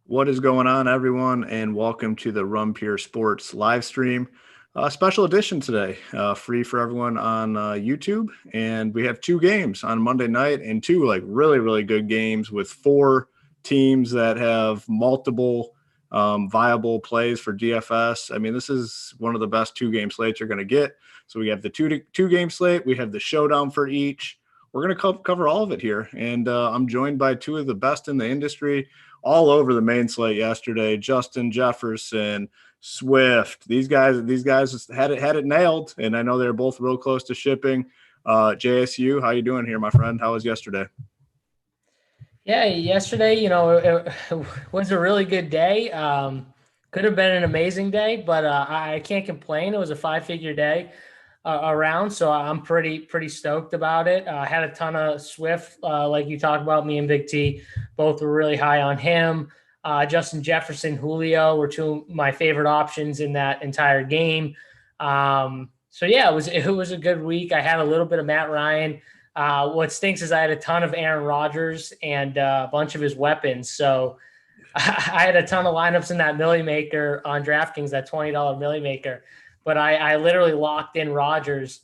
What is going on, everyone, and welcome to the Rum Pure Sports live stream. Special edition today, free for everyone on YouTube. And we have two games on Monday night and two really, really good games with four teams that have multiple viable plays for DFS. I mean, this is one of the best two-game slates you're going to get. So we have the two-game slate. We have the showdown for each. We're going to cover all of it here. And I'm joined by two of the best in the industry all over the main slate yesterday. Justin Jefferson, Swift. These guys had it nailed, and I know they're both real close to shipping. JSU, how you doing here, my friend? How was yesterday? Yeah, yesterday, it was a really good day. Could have been an amazing day, but I can't complain. It was a five-figure day around, so I'm pretty stoked about it. I had a ton of Swift, like you talked about. Me and Big T both were really high on him. Justin Jefferson, Julio were two of my favorite options in that entire game. So yeah, it was a good week. I had a little bit of Matt Ryan. What stinks is I had a ton of Aaron Rodgers and a bunch of his weapons. So I had a ton of lineups in that Millie Maker on DraftKings, that $20 Millie Maker. But I literally locked in Rodgers.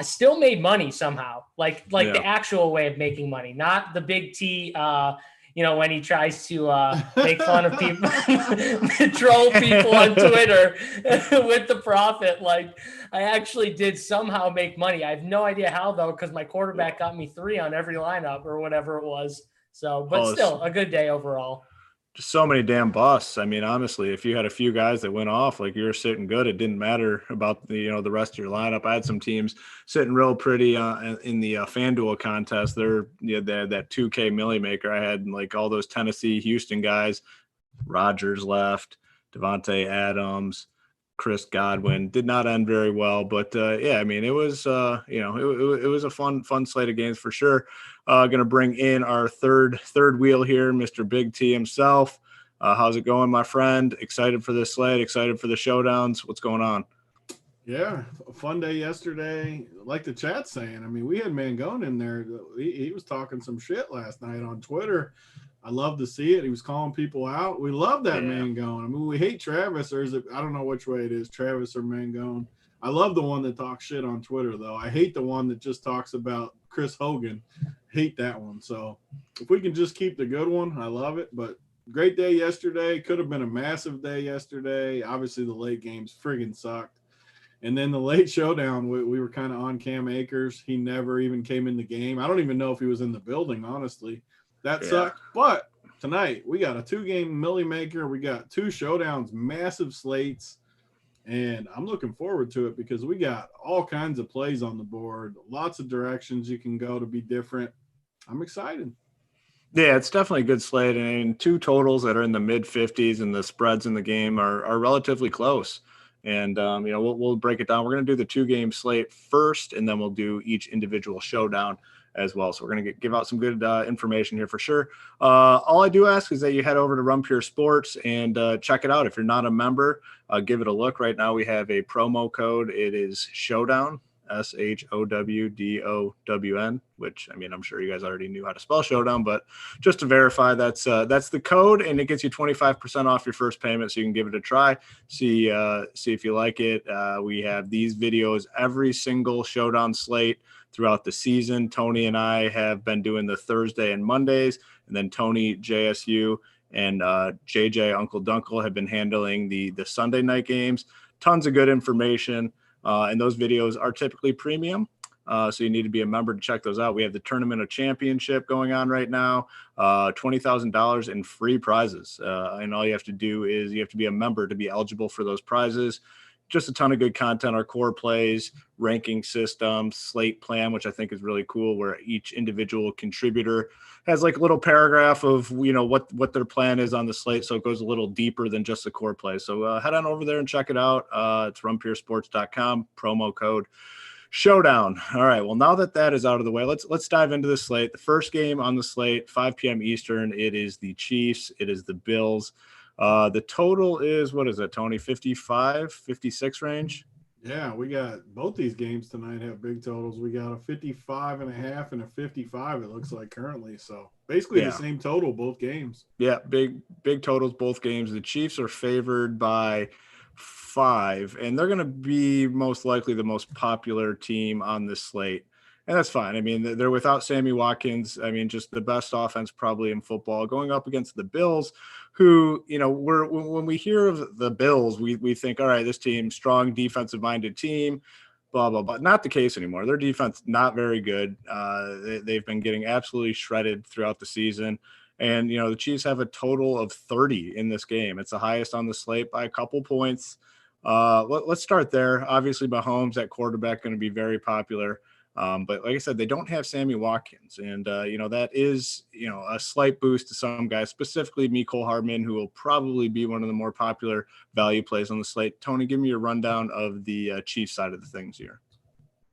Still made money somehow, like the actual way of making money, not the Big T. When he tries to make fun of people, troll people on Twitter with the profit. Like, I actually did somehow make money. I have no idea how, though, because my quarterback got me 3 on every lineup or whatever it was. So, but still, a good day overall. Just so many damn busts. I mean, honestly, if you had a few guys that went off, like you were sitting good, it didn't matter about the rest of your lineup. I had some teams sitting real pretty in the FanDuel contest. They had that 2K Millie Maker. I had like all those Tennessee, Houston guys. Rodgers left, Devontae Adams, Chris Godwin. Did not end very well, but yeah, I mean, it was it was a fun slate of games for sure. Going to bring in our third wheel here, Mr. Big T himself. How's it going, my friend? Excited for this slate? Excited for the showdowns? What's going on? Yeah, a fun day yesterday. Like the chat saying, I mean, we had Mangone in there. He was talking some shit last night on Twitter. I love to see it. He was calling people out. We love that Mangone. I mean, we hate Travis, or is it? I don't know which way it is, Travis or Mangone. I love the one that talks shit on Twitter, though. I hate the one that just talks about Chris Hogan. Hate that one. So if we can just keep the good one, I love it. But great day yesterday. Could have been a massive day yesterday. Obviously, the late games friggin' sucked. And then the late showdown, we were kind of on Cam Akers. He never even came in the game. I don't even know if he was in the building, honestly. That sucked. But tonight, we got a 2-game Millie Maker. We got 2 showdowns, massive slates. And I'm looking forward to it because we got all kinds of plays on the board, lots of directions you can go to be different. I'm excited. Yeah, it's definitely a good slate. And 2 totals that are in the mid 50s and the spreads in the game are relatively close. And, we'll break it down. We're going to do the 2-game slate first, and then we'll do each individual showdown as well. So we're going to give out some good information here for sure. All I do ask is that you head over to Rum Pure Sports and check it out. If you're not a member, give it a look. Right now we have a promo code. It is Showdown, SHOWDOWN, which, I mean, I'm sure you guys already knew how to spell Showdown, but just to verify, that's the code, and it gets you 25% off your first payment, so you can give it a try, see if you like it. We have these videos every single Showdown slate throughout the season. Tony and I have been doing the Thursday and Mondays, and then Tony, JSU, and JJ, Uncle Dunkle, have been handling the Sunday night games. Tons of good information. And those videos are typically premium. So you need to be a member to check those out. We have the Tournament of Championship going on right now, $20,000 in free prizes. And all you have to do is you have to be a member to be eligible for those prizes. Just a ton of good content, our core plays, ranking system, slate plan, which I think is really cool, where each individual contributor has like a little paragraph of, what their plan is on the slate. So it goes a little deeper than just the core play. So head on over there and check it out. It's rumpuresports.com, promo code Showdown. All right. Well, now that is out of the way, let's dive into the slate. The first game on the slate, 5 p.m. Eastern. It is the Chiefs. It is the Bills. The total is, what is it, Tony? 55, 56 range? Yeah, we got both these games tonight have big totals. We got a 55.5 and a 55, it looks like currently. So Basically the same total both games. Yeah, big totals both games. The Chiefs are favored by 5, and they're going to be most likely the most popular team on this slate. And that's fine. I mean, they're without Sammy Watkins. I mean, just the best offense probably in football, going up against the Bills, who, you know, when we hear of the Bills, we think, all right, this team, strong defensive-minded team, blah, blah, blah. Not the case anymore. Their defense, not very good. They've been getting absolutely shredded throughout the season. And, you know, the Chiefs have a total of 30 in this game. It's the highest on the slate by a couple points. Let's start there. Obviously, Mahomes at quarterback going to be very popular. But like I said, they don't have Sammy Watkins. And, you know, that is, you know, a slight boost to some guys, specifically Mecole Hardman, who will probably be one of the more popular value plays on the slate. Tony, give me your rundown of the Chiefs side of the things here.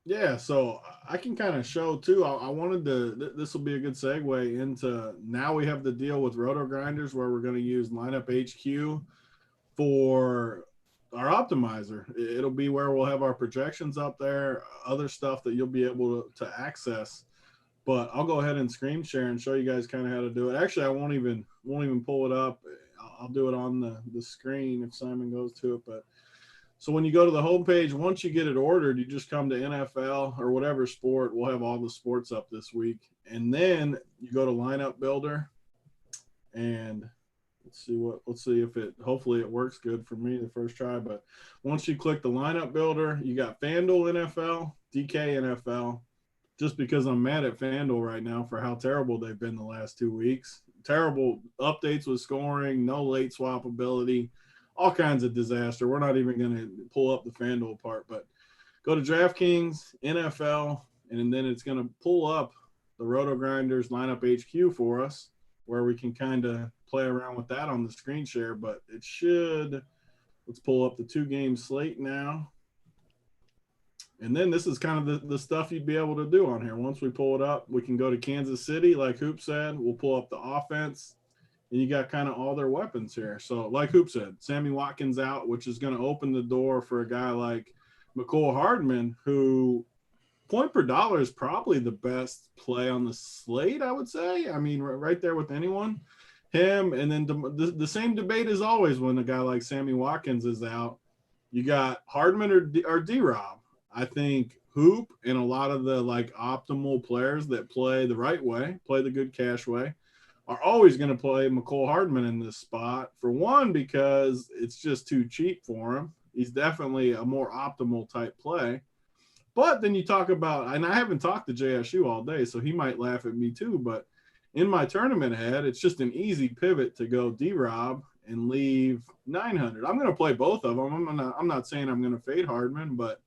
Yeah, so I can kind of show too. I wanted to, this will be a good segue into, now we have the deal with Roto Grinders where we're going to use Lineup HQ for our optimizer. It'll be where we'll have our projections up there, other stuff that you'll be able to access. But I'll go ahead and screen share and show you guys kind of how to do it. Actually, I won't even pull it up. I'll do it on the screen if Simon goes to it. But so when you go to the homepage, once you get it ordered, you just come to NFL or whatever sport. We'll have all the sports up this week. And then you go to Lineup Builder, and let's see if it, hopefully it works good for me the first try. But once you click the Lineup Builder, you got FanDuel NFL, DK NFL, just because I'm mad at FanDuel right now for how terrible they've been the last 2 weeks. Terrible updates with scoring, no late swap ability, all kinds of disaster. We're not even going to pull up the FanDuel part, but go to DraftKings, NFL, and then it's going to pull up the Roto Grinders Lineup HQ for us, where we can kind of play around with that on the screen share. But it should, let's pull up the 2-game slate now. And then this is kind of the stuff you'd be able to do on here. Once we pull it up, we can go to Kansas City, like Hoop said. We'll pull up the offense, and you got kind of all their weapons here. So like Hoop said, Sammy Watkins out, which is going to open the door for a guy like Mecole Hardman, who point per dollar is probably the best play on the slate, I would say. I mean, right there with anyone. Him, and then the same debate as always when a guy like Sammy Watkins is out. You got Hardman or D-Rob. I think Hoop and a lot of the like optimal players that play the right way, play the good cash way, are always going to play Mecole Hardman in this spot. For one, because it's just too cheap for him. He's definitely a more optimal type play. But then you talk about, and I haven't talked to JSU all day, so he might laugh at me too, but in my tournament head, it's just an easy pivot to go D-Rob and leave 900. I'm going to play both of them. I'm not saying I'm going to fade Hardman, but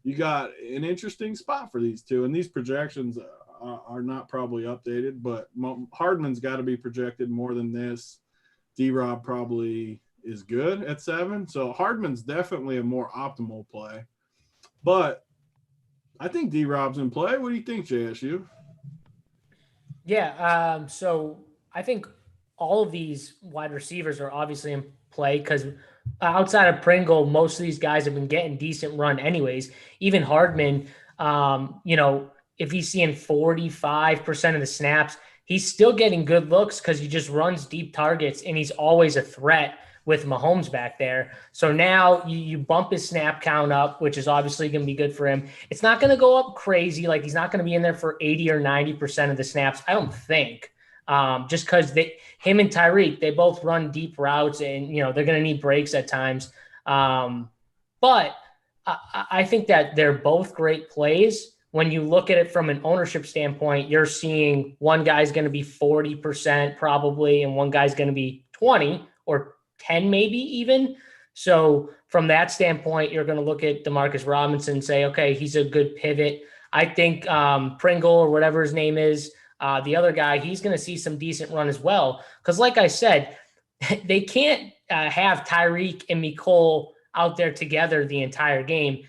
you got an interesting spot for these two. And these projections are not probably updated, but Hardman's got to be projected more than this. D-Rob probably is good at 7. So Hardman's definitely a more optimal play. But I think D-Rob's in play. What do you think, JSU? Yeah, so I think all of these wide receivers are obviously in play because outside of Pringle, most of these guys have been getting decent run anyways. Even Hardman, you know, if he's seeing 45% of the snaps, he's still getting good looks because he just runs deep targets and he's always a threat with Mahomes back there. So now you bump his snap count up, which is obviously going to be good for him. It's not going to go up crazy. Like he's not going to be in there for 80 or 90% of the snaps. I don't think. Just because him and Tyreek, they both run deep routes and, you know, they're going to need breaks at times. But I think that they're both great plays. When you look at it from an ownership standpoint, you're seeing one guy's going to be 40% probably, and one guy's going to be 20 or 10 maybe even. So from that standpoint, you're going to look at Demarcus Robinson and say, okay, he's a good pivot. I think Pringle or whatever his name is, the other guy, he's going to see some decent run as well. Because like I said, they can't have Tyreek and Mecole out there together the entire game.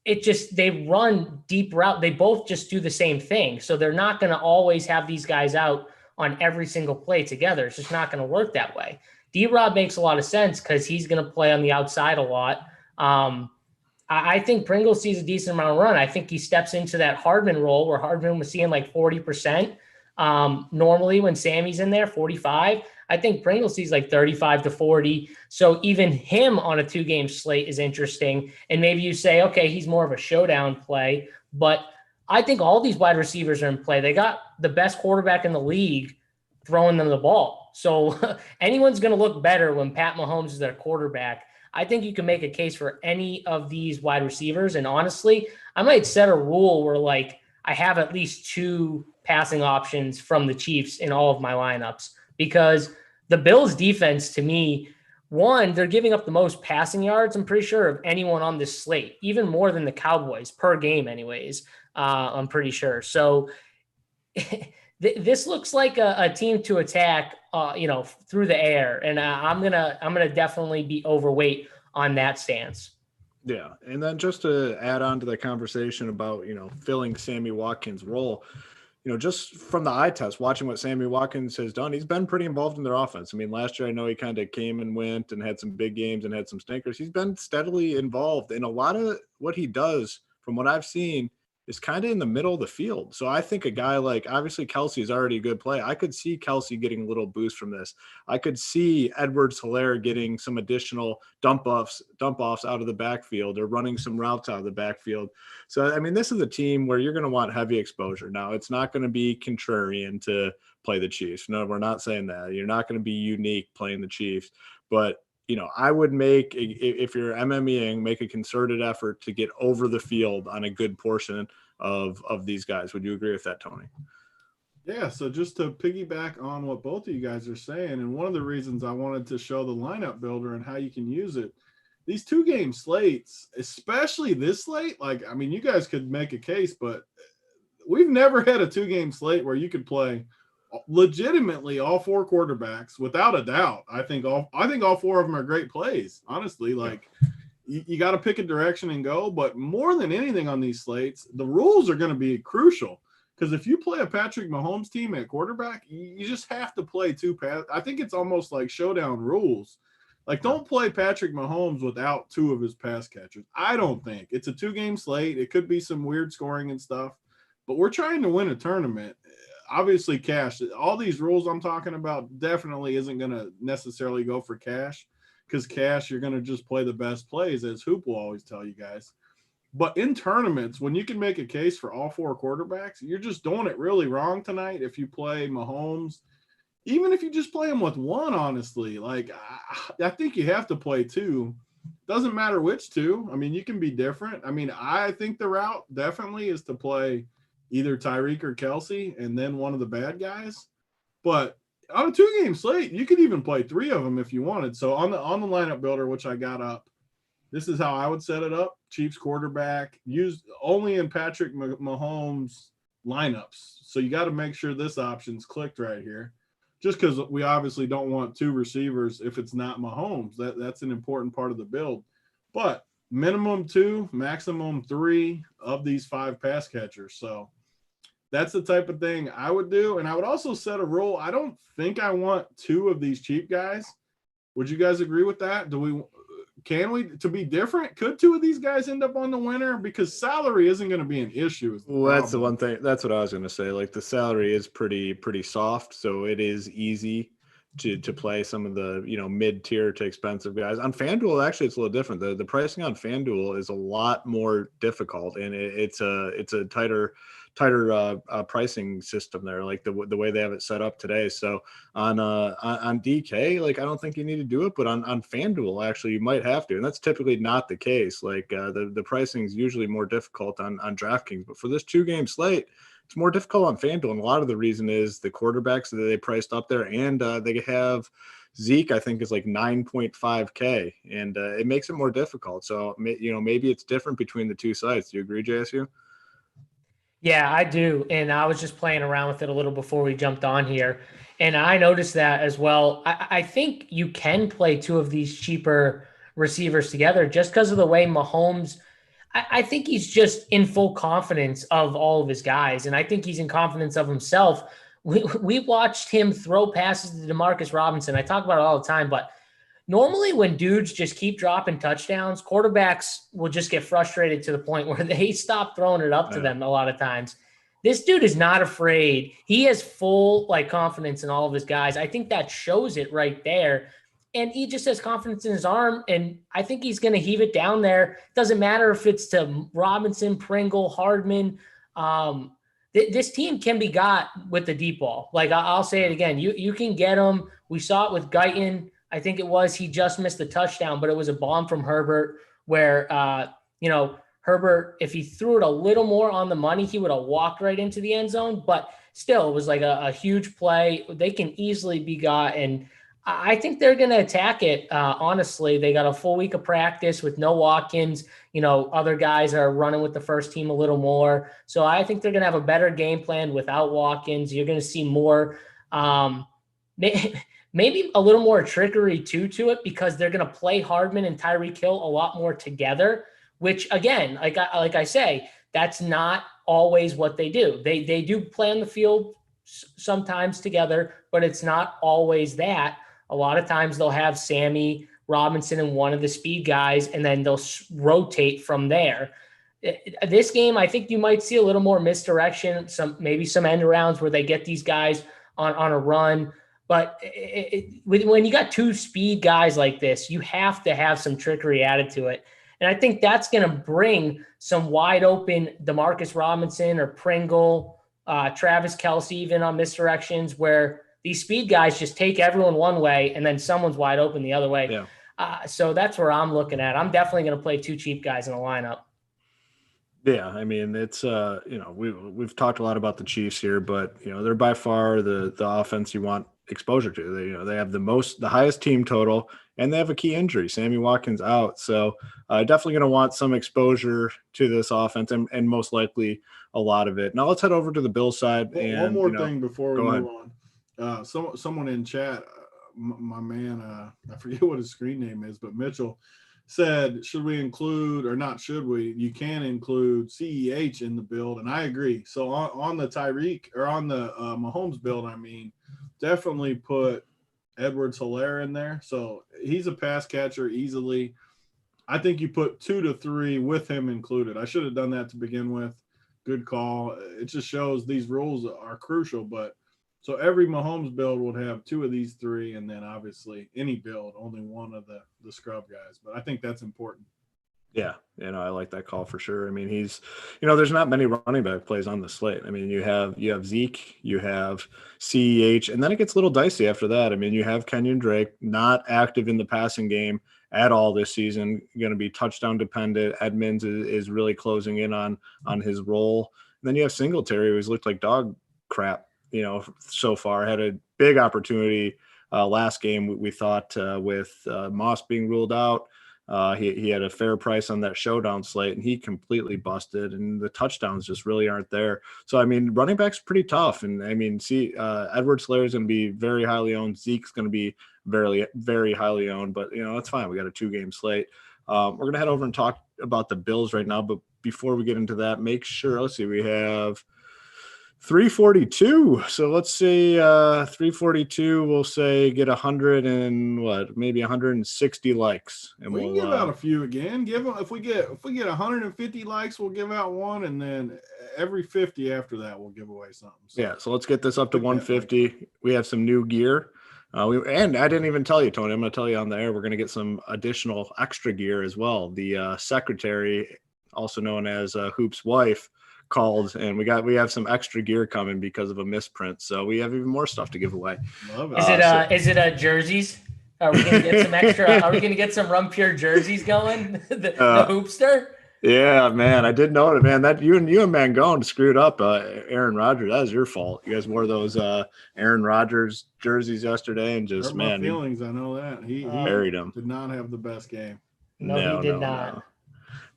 It just, they run deep route. They both just do the same thing. So they're not going to always have these guys out on every single play together. It's just not going to work that way. D-Rob makes a lot of sense because he's going to play on the outside a lot. I think Pringle sees a decent amount of run. I think he steps into that Hardman role where Hardman was seeing like 40%. Normally when Sammy's in there, 45. I think Pringle sees like 35 to 40. So even him on a 2-game slate is interesting. And maybe you say, okay, he's more of a showdown play. But I think all these wide receivers are in play. They got the best quarterback in the league throwing them the ball. So anyone's going to look better when Pat Mahomes is their quarterback. I think you can make a case for any of these wide receivers. And honestly, I might set a rule where like I have at least 2 passing options from the Chiefs in all of my lineups, because the Bills defense, to me, one, they're giving up the most passing yards, I'm pretty sure, of anyone on this slate, even more than the Cowboys per game anyways. I'm pretty sure. So this looks like a team to attack, through the air. And I'm going to definitely be overweight on that stance. Yeah. And then just to add on to the conversation about, filling Sammy Watkins' role, just from the eye test, watching what Sammy Watkins has done, he's been pretty involved in their offense. I mean, last year, I know he kind of came and went and had some big games and had some stinkers. He's been steadily involved, and a lot of what he does, from what I've seen, is kind of in the middle of the field. So I think a guy like, obviously Kelsey is already a good play. I could see Kelsey getting a little boost from this. I could see Edwards-Helaire getting some additional dump offs out of the backfield, or running some routes out of the backfield. So, I mean, this is a team where you're going to want heavy exposure. Now, it's not going to be contrarian to play the Chiefs. No, we're not saying that. You're not going to be unique playing the Chiefs. But I would make, if you're MMEing, make a concerted effort to get over the field on a good portion of these guys. Would you agree with that, Tony? Yeah, so just to piggyback on what both of you guys are saying, and one of the reasons I wanted to show the lineup builder and how you can use it, these 2-game slates, especially this slate, you guys could make a case, but we've never had a 2-game slate where you could play legitimately all 4 quarterbacks without a doubt. I think all 4 of them are great plays, honestly. You got to pick a direction and go, but more than anything on these slates, the rules are going to be crucial, because if you play a Patrick Mahomes team at quarterback, you just have to play 2 pass. I think it's almost like showdown rules. Don't play Patrick Mahomes without 2 of his pass catchers. I don't think. It's a 2-game slate. It could be some weird scoring and stuff, but we're trying to win a tournament. Obviously, cash. All these rules I'm talking about definitely isn't going to necessarily go for cash, because cash, you're going to just play the best plays, as Hoop will always tell you guys. But in tournaments, when you can make a case for all 4 quarterbacks, you're just doing it really wrong tonight if you play Mahomes. Even if you just play him with 1, honestly, I think you have to play 2. Doesn't matter which 2. I mean, you can be different. I mean, I think the route definitely is to play either Tyreek or Kelsey and then one of the bad guys. But on a 2-game slate, you could even play 3 of them if you wanted. So on the lineup builder, which I got up, this is how I would set it up. Chiefs quarterback, used only in Patrick Mahomes lineups. So you got to make sure this option's clicked right here, just because we obviously don't want 2 receivers if it's not Mahomes. That's an important part of the build. But minimum 2, maximum 3 of these 5 pass catchers. So that's the type of thing I would do. And I would also set a rule. I don't think I want 2 of these cheap guys. Would you guys agree with that? Can we, to be different, could 2 of these guys end up on the winner? Because salary isn't going to be an issue. Well, that's the one thing. That's what I was going to say. The salary is pretty soft. So it is easy to play some of the, mid-tier to expensive guys. On FanDuel, actually, it's a little different. The pricing on FanDuel is a lot more difficult, and it's a tighter pricing system there, the way they have it set up today. So on DK, I don't think you need to do it, but on FanDuel, actually, you might have to, and that's typically not the case. The pricing is usually more difficult on DraftKings, but for this 2-game slate, it's more difficult on FanDuel, and a lot of the reason is the quarterbacks that they priced up there, and they have Zeke, I think, is 9.5K, and it makes it more difficult. So maybe it's different between the 2 sites. Do you agree, JSU? Yeah, I do. And I was just playing around with it a little before we jumped on here, and I noticed that as well. I think you can play 2 of these cheaper receivers together just because of the way Mahomes – I think he's just in full confidence of all of his guys, and I think he's in confidence of himself. We watched him throw passes to Demarcus Robinson. I talk about it all the time, but normally when dudes just keep dropping touchdowns, quarterbacks will just get frustrated to the point where they stop throwing it up to them a lot of times. This dude is not afraid. He has full confidence in all of his guys. I think that shows it right there. And he just has confidence in his arm, and I think he's going to heave it down there. Doesn't matter if it's to Robinson, Pringle, Hardman. This team can be got with the deep ball. I'll say it again. You can get them. We saw it with Guyton. I think it was he just missed the touchdown, but it was a bomb from Herbert where, Herbert, if he threw it a little more on the money, he would have walked right into the end zone. But still, it was like a huge play. They can easily be got, and I think they're going to attack it. Honestly, they got a full week of practice with no Watkins. Other guys are running with the first team a little more. So I think they're going to have a better game plan without Watkins. You're going to see more, maybe a little more trickery to it because they're going to play Hardman and Tyreek Hill a lot more together, which again, like I say, that's not always what they do. They do play on the field sometimes together, but it's not always that. A lot of times they'll have Sammy Robinson and one of the speed guys, and then they'll rotate from there. This game, I think you might see a little more misdirection, maybe some end arounds where they get these guys on a run. But when you got two speed guys like this, you have to have some trickery added to it. And I think that's going to bring some wide open DeMarcus Robinson or Pringle, Travis Kelce even on misdirections where these speed guys just take everyone one way and then someone's wide open the other way. Yeah. So that's where I'm looking at. I'm definitely going to play two cheap guys in a lineup. Yeah, I mean, it's we've talked a lot about the Chiefs here, but they're by far the offense you want exposure to. They have the highest team total, and they have a key injury, Sammy Watkins out. So definitely going to want some exposure to this offense, and most likely a lot of it. Now let's head over to the Bills side. One more thing before we move on. Someone in chat, my man, I forget what his screen name is, but Mitchell said, should we include or not should we? You can include CEH in the build, and I agree. So on the Tyreek or on the Mahomes build, definitely put Edwards-Helaire in there. So he's a pass catcher easily. I think you put 2 to 3 with him included. I should have done that to begin with. Good call. It just shows these rules are crucial, but so every Mahomes build would have 2 of these 3, and then obviously any build, only one of the scrub guys. But I think that's important. Yeah, I like that call for sure. I mean, he's, there's not many running back plays on the slate. I mean, you have Zeke, you have CEH, and then it gets a little dicey after that. I mean, you have Kenyon Drake not active in the passing game at all this season, going to be touchdown dependent. Edmonds is really closing in on his role. And then you have Singletary, who's looked like dog crap. So far had a big opportunity last game. We thought with Moss being ruled out, he had a fair price on that showdown slate, and he completely busted. And the touchdowns just really aren't there. So I mean, running back's pretty tough. And I mean, Edwards-Helaire is going to be very highly owned. Zeke's going to be very, very highly owned. But that's fine. We got a 2-game slate. We're going to head over and talk about the Bills right now. But before we get into that, make sure. Let's see. We have 342. So let's say 342. We'll say get 100 and maybe 160 likes, and we can give out a few again. Give them if we get 150 likes, we'll give out one, and then every 50 after that, we'll give away something. So yeah. So let's get this up to 150. We have some new gear. And I didn't even tell you, Tony. I'm going to tell you on the air. We're going to get some additional extra gear as well. The secretary, also known as Hoop's wife, called, and we have some extra gear coming because of a misprint, so we have even more stuff to give away. Love it. Is it jerseys? Are we gonna get some extra? Are we gonna get some Run Pure jerseys going? the Hoopster. Yeah, man, I did know it, man. That you and Mangone screwed up Aaron Rodgers. That was your fault. You guys wore those Aaron Rodgers jerseys yesterday, and just my feelings. I know that he buried him. Did not have the best game. No, he did not. No.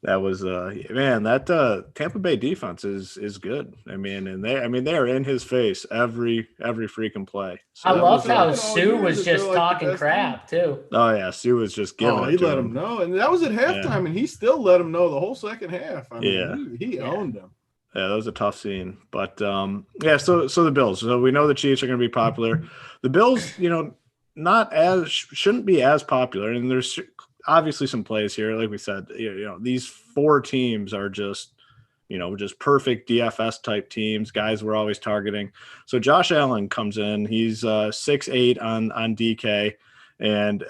That was that Tampa Bay defense is good. I mean, and they are in his face every freaking play. So I love how Sue was just talking crap too. Oh yeah, Sue was just giving. He let him know, and that was at halftime, and he still let him know the whole second half. I mean, he owned them. Yeah, that was a tough scene, but So the Bills. So we know the Chiefs are going to be popular. The Bills, shouldn't be as popular, and there's obviously some plays here. Like we said, these 4 teams are just just perfect DFS type teams, guys we're always targeting. So Josh Allen comes in. He's 6'8" on DK. And,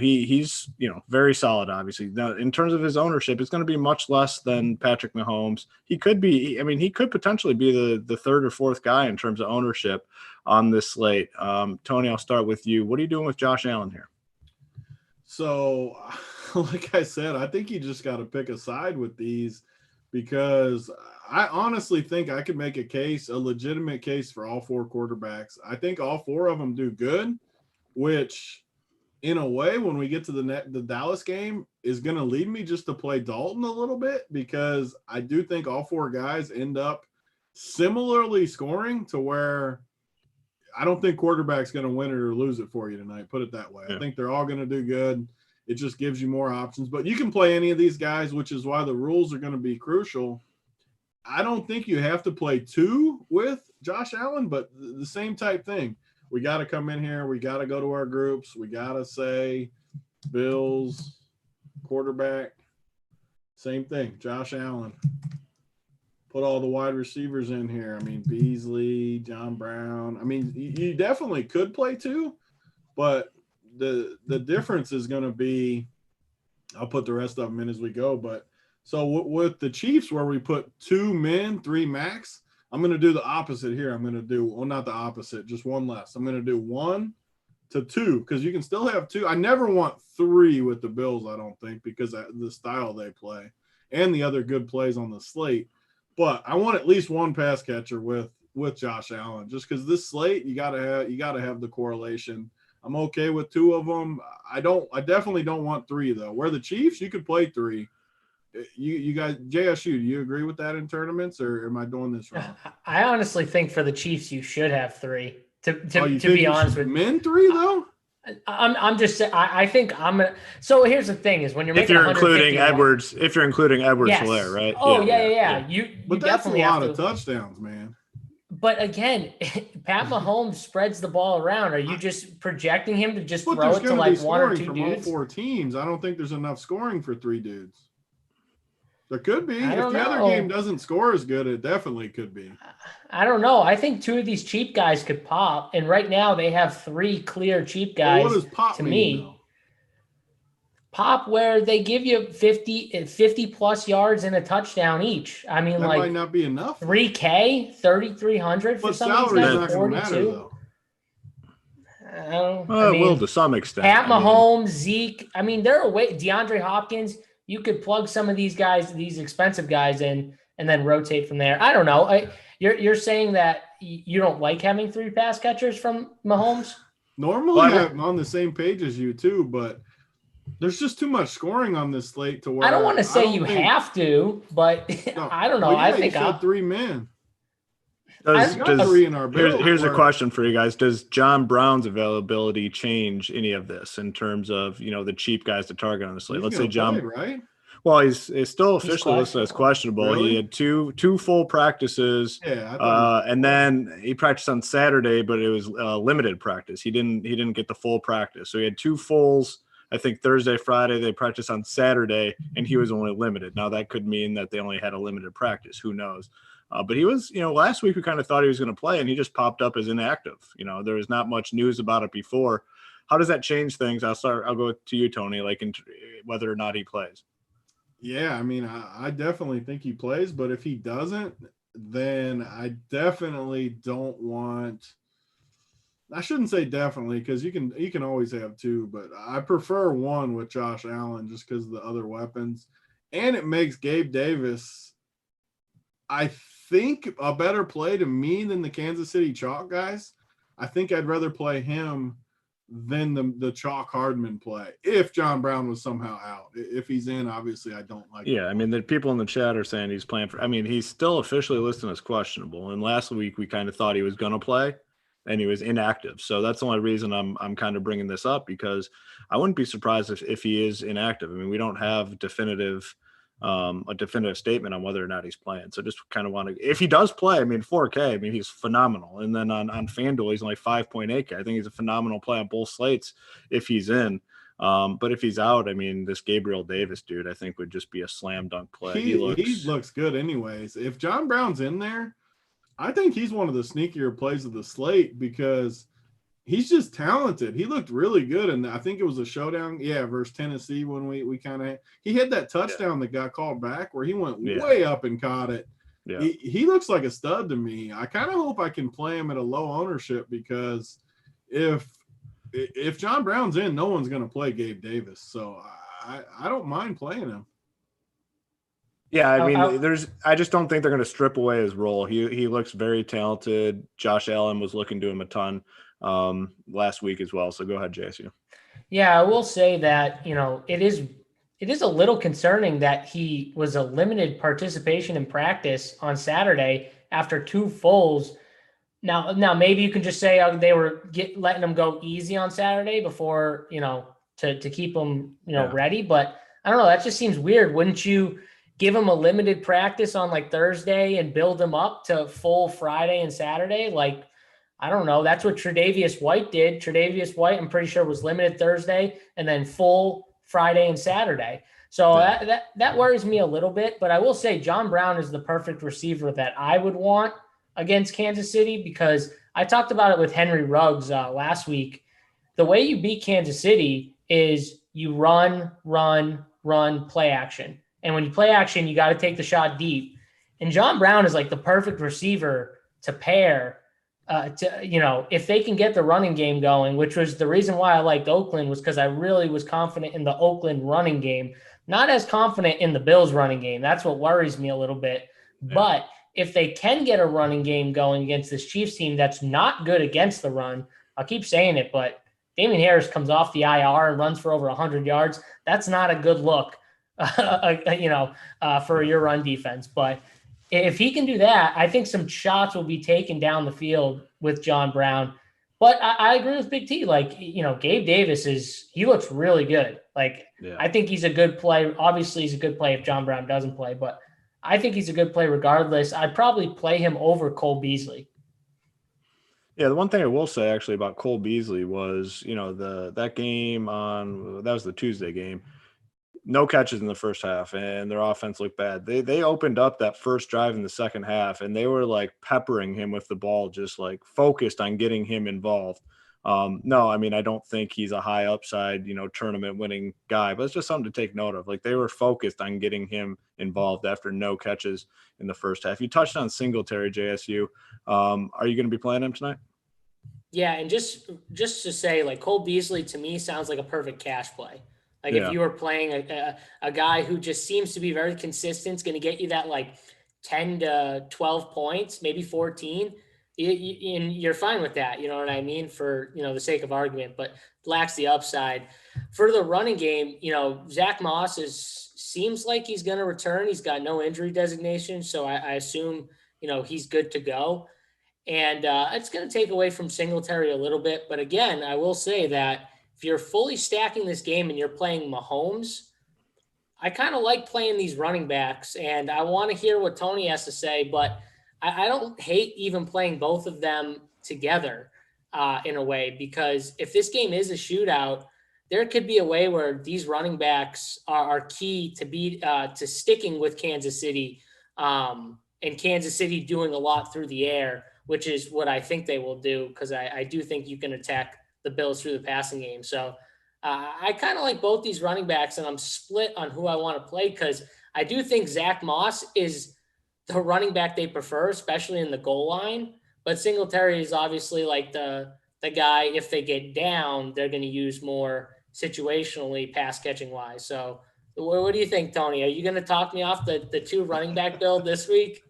he's, very solid, obviously. Now, in terms of his ownership, it's going to be much less than Patrick Mahomes. He could potentially be the third or fourth guy in terms of ownership on this slate. Tony, I'll start with you. What are you doing with Josh Allen here? So, like I said, I think you just got to pick a side with these, because I honestly think I could make a legitimate case for all four quarterbacks. I think all four of them do good, which in a way, when we get to the Dallas game, is going to lead me just to play Dalton a little bit, because I do think all four guys end up similarly scoring to where I don't think quarterback's going to win it or lose it for you tonight. Put it that way. Yeah. I think they're all going to do good. It just gives you more options. But you can play any of these guys, which is why the rules are going to be crucial. I don't think you have to play two with Josh Allen, but the same type thing. We got to come in here. We got to go to our groups. We got to say Bills, quarterback, same thing, Josh Allen. Put all the wide receivers in here. I mean, Beasley, John Brown. I mean, you definitely could play two, but the difference is going to be, I'll put the rest of them in as we go. But so with the Chiefs, where we put 2 men, 3 max, I'm going to do the opposite here. I'm going to do, well, not the opposite, just one less. I'm going to do 1 to 2, because you can still have 2. I never want 3 with the Bills, I don't think, because of the style they play and the other good plays on the slate. But I want at least 1 pass catcher with Josh Allen, just because this slate, you gotta have the correlation. I'm okay with 2 of them. I definitely don't want 3 though. Where the Chiefs, you could play 3. You guys, JSU, do you agree with that in tournaments, or am I doing this wrong? I honestly think for the Chiefs, you should have 3. To be honest with you, men 3 though. I'm just saying. I think I'm gonna. So here's the thing: is when you're making including Edwards, if you're including Edwards, yes. Hilaire, right? Oh yeah. But that's a lot of touchdowns, man. But again, Pat Mahomes spreads the ball around. Are you just projecting him to just throw it to like 1 or 2 from dudes? All 4 teams. I don't think there's enough scoring for 3 dudes. There could be. If the other game doesn't score as good, it definitely could be. I don't know. I think 2 of these cheap guys could pop, and right now they have 3 clear cheap guys. Well, what does pop mean, though? Pop where they give you 50 plus yards and a touchdown each. I mean, that might not be enough. 3K, 3,300 for some of these guys. Not going to matter, though. It will to some extent. Pat Mahomes, Zeke. I mean, they're away. DeAndre Hopkins. You could plug some of these guys, these expensive guys in, and then rotate from there. I don't know. You're saying that you don't like having 3 pass catchers from Mahomes? Normally, I'm on the same page as you too, but there's just too much scoring on this slate to where I don't want to say you have to, but no. I don't know. Well, yeah, I think you said 3 men. Here's a question for you guys. Does John Brown's availability change any of this in terms of, the cheap guys to target on the slate? Let's say John, right? Well, he's still officially listed as questionable. Really? He had two full practices, and then he practiced on Saturday, but it was limited practice. He didn't get the full practice, so he had 2 fulls. I think Thursday, Friday, they practiced on Saturday, and he was only limited. Now that could mean that they only had a limited practice. Who knows? But he was, last week we kind of thought he was going to play, and he just popped up as inactive. There was not much news about it before. How does that change things? I'll go to you, Tony, whether or not he plays. Yeah, I mean, I definitely think he plays, but if he doesn't, then I definitely don't want – I shouldn't say definitely, because you can always have 2, but I prefer 1 with Josh Allen just because of the other weapons. And it makes Gabe Davis, I think, a better play to me than the Kansas City Chalk guys. I think I'd rather play him than the Chalk Hardman play if John Brown was somehow out. If he's in, obviously I don't like I mean, the people in the chat are saying he's playing for – I mean, he's still officially listed as questionable. And last week we kind of thought he was going to play, and he was inactive. So that's the only reason I'm kind of bringing this up, because I wouldn't be surprised if he is inactive. I mean, we don't have a definitive statement on whether or not he's playing. So just kind of want to – if he does play, I mean, 4K, I mean, he's phenomenal. And then on FanDuel, he's only 5.8K. I think he's a phenomenal play on both slates if he's in. But if he's out, I mean, this Gabriel Davis dude, I think would just be a slam dunk play. He looks good anyways. If John Brown's in there, I think he's one of the sneakier plays of the slate because he's just talented. He looked really good, and I think it was a showdown, versus Tennessee when we kind of – he had that touchdown that got called back where he went way up and caught it. Yeah. He looks like a stud to me. I kind of hope I can play him at a low ownership because if John Brown's in, no one's going to play Gabe Davis. So I don't mind playing him. Yeah, I mean, I just don't think they're going to strip away his role. He looks very talented. Josh Allen was looking to him a ton last week as well. So go ahead, JSU. Yeah, I will say that, it is a little concerning that he was a limited participation in practice on Saturday after 2 fulls. Now maybe you can just say they were letting him go easy on Saturday before, to keep him, ready. But I don't know. That just seems weird. Wouldn't you give him a limited practice on like Thursday and build him up to full Friday and Saturday? Like, I don't know. That's what Tre'Davious White did. Tre'Davious White, I'm pretty sure, was limited Thursday and then full Friday and Saturday. So that worries me a little bit. But I will say John Brown is the perfect receiver that I would want against Kansas City because I talked about it with Henry Ruggs last week. The way you beat Kansas City is you run, play action. And when you play action, you got to take the shot deep. And John Brown is like the perfect receiver to pair if they can get the running game going, which was the reason why I liked Oakland, was because I really was confident in the Oakland running game, not as confident in the Bills running game. That's what worries me a little bit. Yeah. But if they can get a running game going against this Chiefs team that's not good against the run, I'll keep saying it, but Damian Harris comes off the IR and runs for over 100 yards. That's not a good look, for your run defense. But if he can do that, I think some shots will be taken down the field with John Brown. But I agree with Big T. Like, Gabe Davis he looks really good. Like, I think he's a good play. Obviously, he's a good play if John Brown doesn't play, but I think he's a good play regardless. I'd probably play him over Cole Beasley. Yeah, the one thing I will say actually about Cole Beasley was, that game that was the Tuesday game. No catches in the first half, and their offense looked bad. They opened up that first drive in the second half, and they were like peppering him with the ball, just like focused on getting him involved. No, I mean, I don't think he's a high upside, tournament winning guy, but it's just something to take note of. Like, they were focused on getting him involved after no catches in the first half. You touched on Singletary, JSU. Are you going to be playing him tonight? Yeah, and just to say, like, Cole Beasley to me sounds like a perfect cash play. Like, if you were playing a guy who just seems to be very consistent, it's going to get you that like 10 to 12 points, maybe 14, and you're fine with that. You know what I mean? For, the sake of argument, but lacks the upside. For the running game, Zach Moss seems like he's going to return. He's got no injury designation, so I assume, he's good to go. And it's going to take away from Singletary a little bit. But again, I will say that if you're fully stacking this game and you're playing Mahomes, I kind of like playing these running backs, and I want to hear what Tony has to say, but I don't hate even playing both of them together in a way, because if this game is a shootout, there could be a way where these running backs are key to sticking with Kansas City, and Kansas City doing a lot through the air, which is what I think they will do, because I do think you can attack the Bills through the passing game. So I kind of like both these running backs, and I'm split on who I want to play, because I do think Zach Moss is the running back they prefer, especially in the goal line. But Singletary is obviously like the guy, if they get down, they're going to use more situationally pass catching wise. So what do you think, Tony? Are you going to talk me off the 2 running back build this week?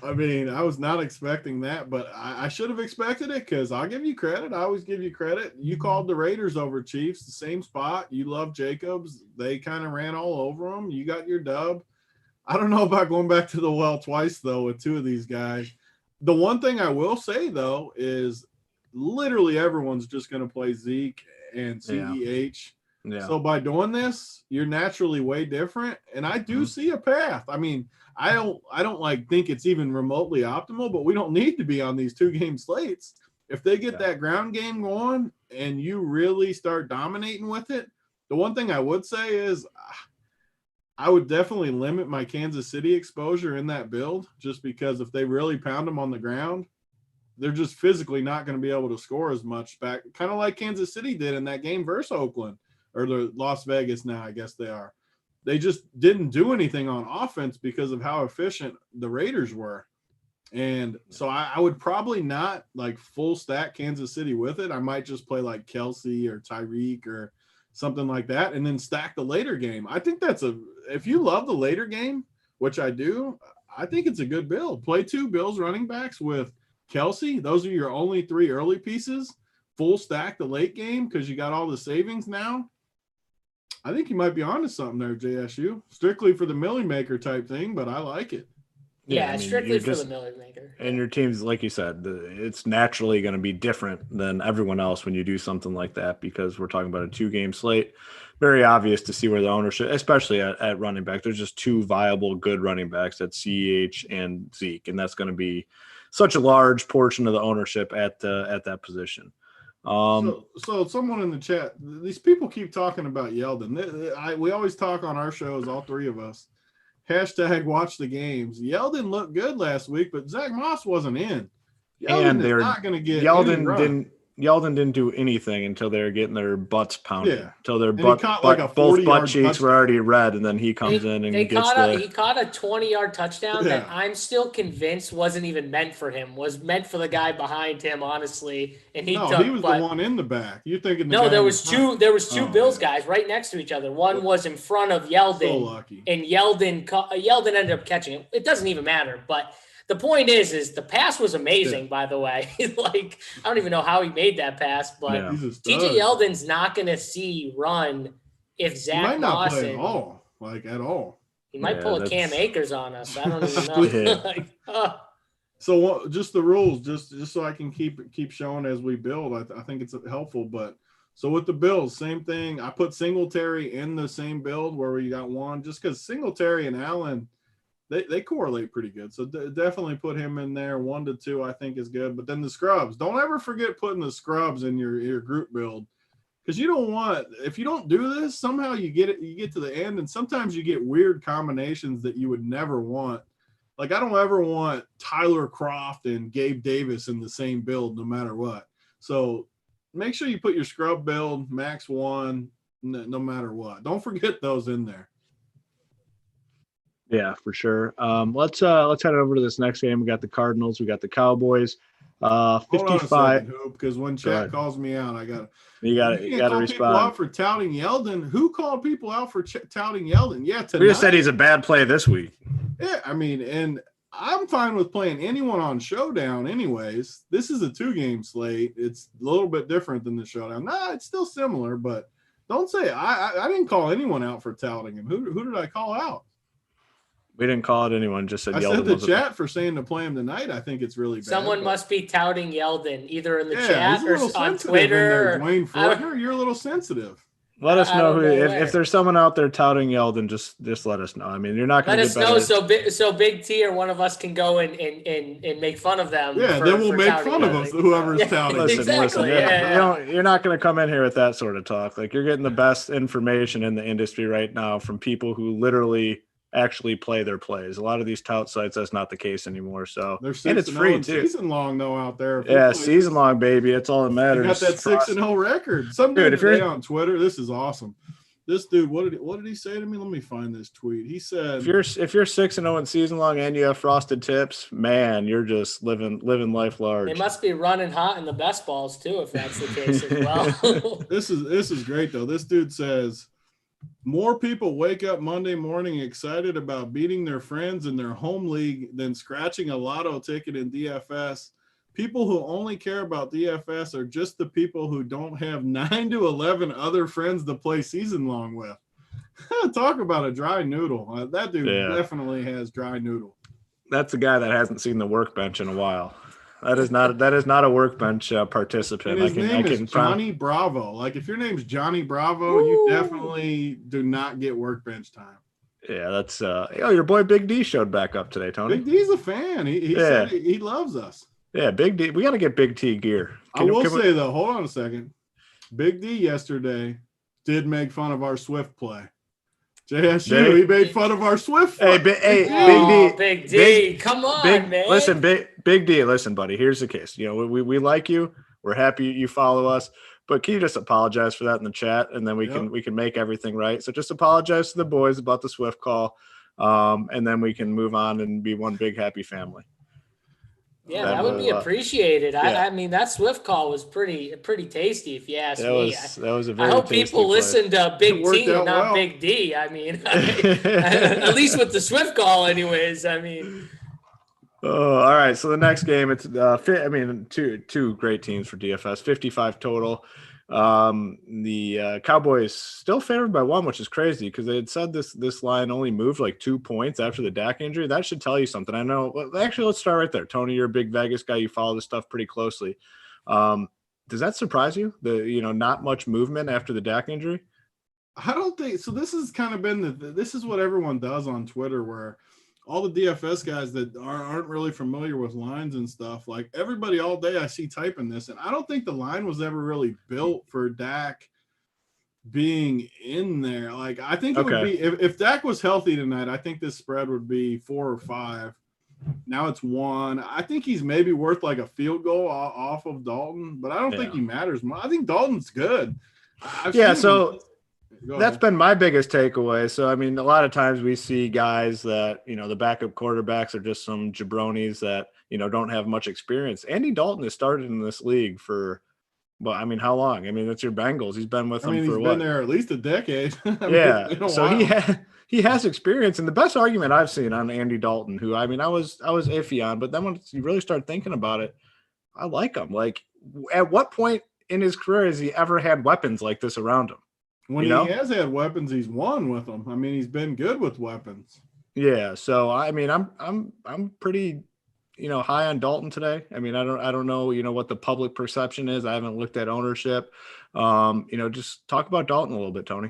I mean, I was not expecting that, but I should have expected it, because I'll give you credit. I always give you credit. You called the Raiders over Chiefs, the same spot. You love Jacobs. They kind of ran all over them. You got your dub. I don't know about going back to the well twice, though, with 2 of these guys. The one thing I will say, though, is literally everyone's just going to play Zeke and CEH. Yeah. So by doing this, you're naturally way different. And I do see a path. I mean, I don't like think it's even remotely optimal, but we don't need to be on these 2-game slates. if they get that ground game going and you really start dominating with it, the one thing I would say is I would definitely limit my Kansas City exposure in that build, just because if they really pound them on the ground, they're just physically not going to be able to score as much back, kind of like Kansas City did in that game versus Oakland, or the Las Vegas now, I guess they are. They just didn't do anything on offense because of how efficient the Raiders were. And so I would probably not like full stack Kansas City with it. I might just play like Kelsey or Tyreek or something like that, and then stack the later game. I think if you love the later game, which I do, I think it's a good build. Play 2 Bills running backs with Kelsey. Those are your only 3 early pieces. Full stack the late game because you got all the savings now. I think you might be onto something there, JSU. Strictly for the Millie Maker type thing, but I like it. Yeah, I mean, strictly for the Millie Maker. And your team's, like you said, it's naturally going to be different than everyone else when you do something like that, because we're talking about a 2-game slate. Very obvious to see where the ownership, especially at running back, there's just 2 viable good running backs, that's CEH and Zeke, and that's going to be such a large portion of the ownership at that position. So someone in the chat, these people keep talking about Yeldon. We always talk on our shows, all 3 of us. Hashtag watch the games. Yeldon looked good last week, but Zach Moss wasn't in. Yeldon is not going to get Yeldon didn't do anything until they were getting their butts pounded. Yeah. Until their both butt cheeks were already red, and then he comes in and he caught a 20-yard touchdown that I'm still convinced wasn't even meant for him. Was meant for the guy behind him, honestly. And he was the one in the back. You're thinking there was two Bills guys right next to each other. One was in front of Yeldon. So lucky. And Yeldon ended up catching it. It doesn't even matter, but the point is the pass was amazing, by the way. Like, I don't even know how he made that pass, but TJ Yeldon's not going to see run if Zach Moss play at all. He might pull a Cam Akers on us. I don't even know. So just the rules, just so I can keep showing as we build. I think it's helpful. But so with the Bills, same thing. I put Singletary in the same build where we got one, just because Singletary and Allen, they correlate pretty good. So definitely put him in there. 1 to 2, I think, is good. But then the scrubs. Don't ever forget putting the scrubs in your group build, because you don't want, if you don't do this, somehow you get to the end, and sometimes you get weird combinations that you would never want. Like, I don't ever want Tyler Kroft and Gabe Davis in the same build no matter what. So make sure you put your scrub build, max 1, no matter what. Don't forget those in there. Yeah, for sure. Let's head over to this next game. We got the Cardinals. We got the Cowboys. 55. Hold on a second, Hoop, because when chat calls me out, you got to respond. People out for touting Yeldon. Who called people out for touting Yeldon? Yeah, tonight. We just said he's a bad play this week. Yeah, I mean, and I'm fine with playing anyone on Showdown anyways. This is a 2-game slate. It's a little bit different than the Showdown. Nah, it's still similar, but don't say I didn't call anyone out for touting him. Who did I call out? We didn't call it anyone. Just said I Yeldon. said the chat for saying to play him tonight. I think it's really bad. Someone must be touting Yeldon either in the chat or on Twitter. There, Dwayne Fortner, you're a little sensitive. Let us know if there's someone out there touting Yeldon. Just let us know. I mean, you're not going to get better. Let us know so Big T or one of us can go and make fun of them. Yeah, then we'll make fun of us. Whoever's touting. Listen. You're not going to come in here with that sort of talk. Like, you're getting the best information in the industry right now from people who literally actually play their plays. A lot of these tout sites, that's not the case anymore. So, and it's free too. Season long though out there. Yeah, season long, baby. It's all that matters. You got that 6-0 record. Some dude today on Twitter. This is awesome. This dude, what did he say to me? Let me find this tweet. He said, if you're 6-0 in season long and you have frosted tips, man, you're just living life large. They must be running hot in the best balls too, if that's the case as well. This is great though. This dude says, more people wake up Monday morning excited about beating their friends in their home league than scratching a lotto ticket in DFS. People who only care about DFS are just the people who don't have 9 to 11 other friends to play season long with. Talk about a dry noodle. That dude definitely has dry noodle. That's a guy that hasn't seen the workbench in a while. That is not a workbench participant. And his name is Johnny Bravo. Like, if your name's Johnny Bravo, you definitely do not get workbench time. Yeah, that's your boy Big D showed back up today, Tony. Big D's a fan. He said he loves us. Yeah, Big D. We got to get Big T gear. I will say, though, hold on a second. Big D yesterday did make fun of our Swift play. JSU, he made fun of our Swift play. Big D. Come on, man. Listen, Big D, listen, buddy. Here's the case. You know, we like you. We're happy you follow us. But can you just apologize for that in the chat, and then we can make everything right. So just apologize to the boys about the Swift call, and then we can move on and be one big happy family. Yeah, that would be appreciated. Yeah. I mean, that Swift call was pretty tasty, if you ask me. That was a very. I hope people listened to Big T and not Big D. I mean, at least with the Swift call, anyways. I mean. Oh, all right. So the next game, it's two great teams for DFS, 55 total. The Cowboys still favored by 1, which is crazy because they had said this line only moved like 2 points after the Dak injury. That should tell you something. I know. Actually, let's start right there. Tony, you're a big Vegas guy. You follow this stuff pretty closely. Does that surprise you? Not much movement after the Dak injury? I don't think so. This has kind of been this is what everyone does on Twitter, where all the DFS guys that aren't really familiar with lines and stuff, like everybody all day I see typing this, and I don't think the line was ever really built for Dak being in there. Like, I think it would be, if Dak was healthy tonight, I think this spread would be 4 or 5. Now it's 1. I think he's maybe worth like a field goal off of Dalton, but I don't think he matters much. I think Dalton's good. That's been my biggest takeaway. So, I mean, a lot of times we see guys that, the backup quarterbacks are just some jabronis that, don't have much experience. Andy Dalton has started in this league for, how long? I mean, that's your Bengals. He's been with them for he's been there at least a decade. So he has experience. And the best argument I've seen on Andy Dalton, who, I was iffy on, but then when you really start thinking about it, I like him. Like, at what point in his career has he ever had weapons like this around him? When he has had weapons, he's won with them. I mean, he's been good with weapons. Yeah. So, I'm pretty, high on Dalton today. I mean, I don't know, what the public perception is. I haven't looked at ownership. Just talk about Dalton a little bit, Tony.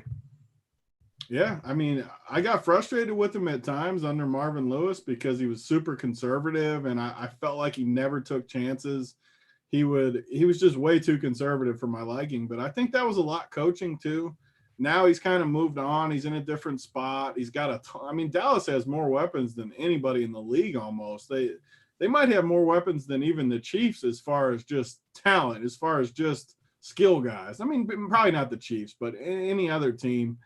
Yeah. I mean, I got frustrated with him at times under Marvin Lewis because he was super conservative, and I felt like he never took chances. He was just way too conservative for my liking, but I think that was a lot coaching too. Now he's kind of moved on. He's in a different spot. He's got Dallas has more weapons than anybody in the league almost. They might have more weapons than even the Chiefs as far as just talent, as far as just skill guys. I mean, probably not the Chiefs, but any other team.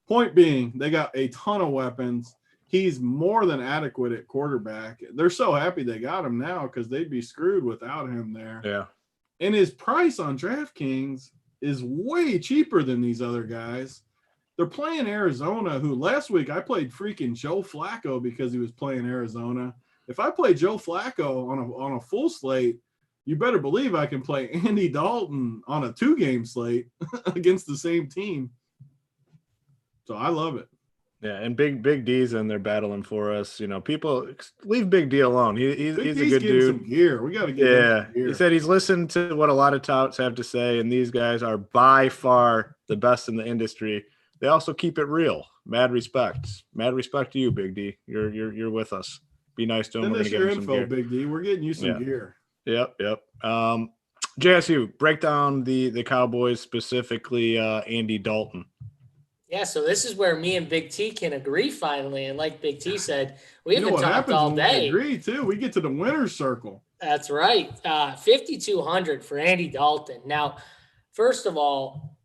Point being, they got a ton of weapons. He's more than adequate at quarterback. They're so happy they got him now because they'd be screwed without him there. Yeah. And his price on DraftKings is way cheaper than these other guys. They're playing Arizona, who last week I played freaking Joe Flacco because he was playing Arizona. If I play Joe Flacco on a full slate, you better believe I can play Andy Dalton on a 2-game slate against the same team. So I love it. Yeah, and Big D's in there battling for us. People leave Big D alone. He's a good dude. Some gear. We got to get him some gear. He said he's listened to what a lot of touts have to say, and these guys are by far the best in the industry. They also keep it real. Mad respect to you, Big D. You're with us. Be nice to him. Send us your info, Big D. We're getting you some gear. Yep. JSU, break down the Cowboys, specifically Andy Dalton. Yeah, so this is where me and Big T can agree finally. And like Big T said, we haven't talked all day. We agree too. We get to the winner's circle. That's right. 5,200 for Andy Dalton. Now, first of all,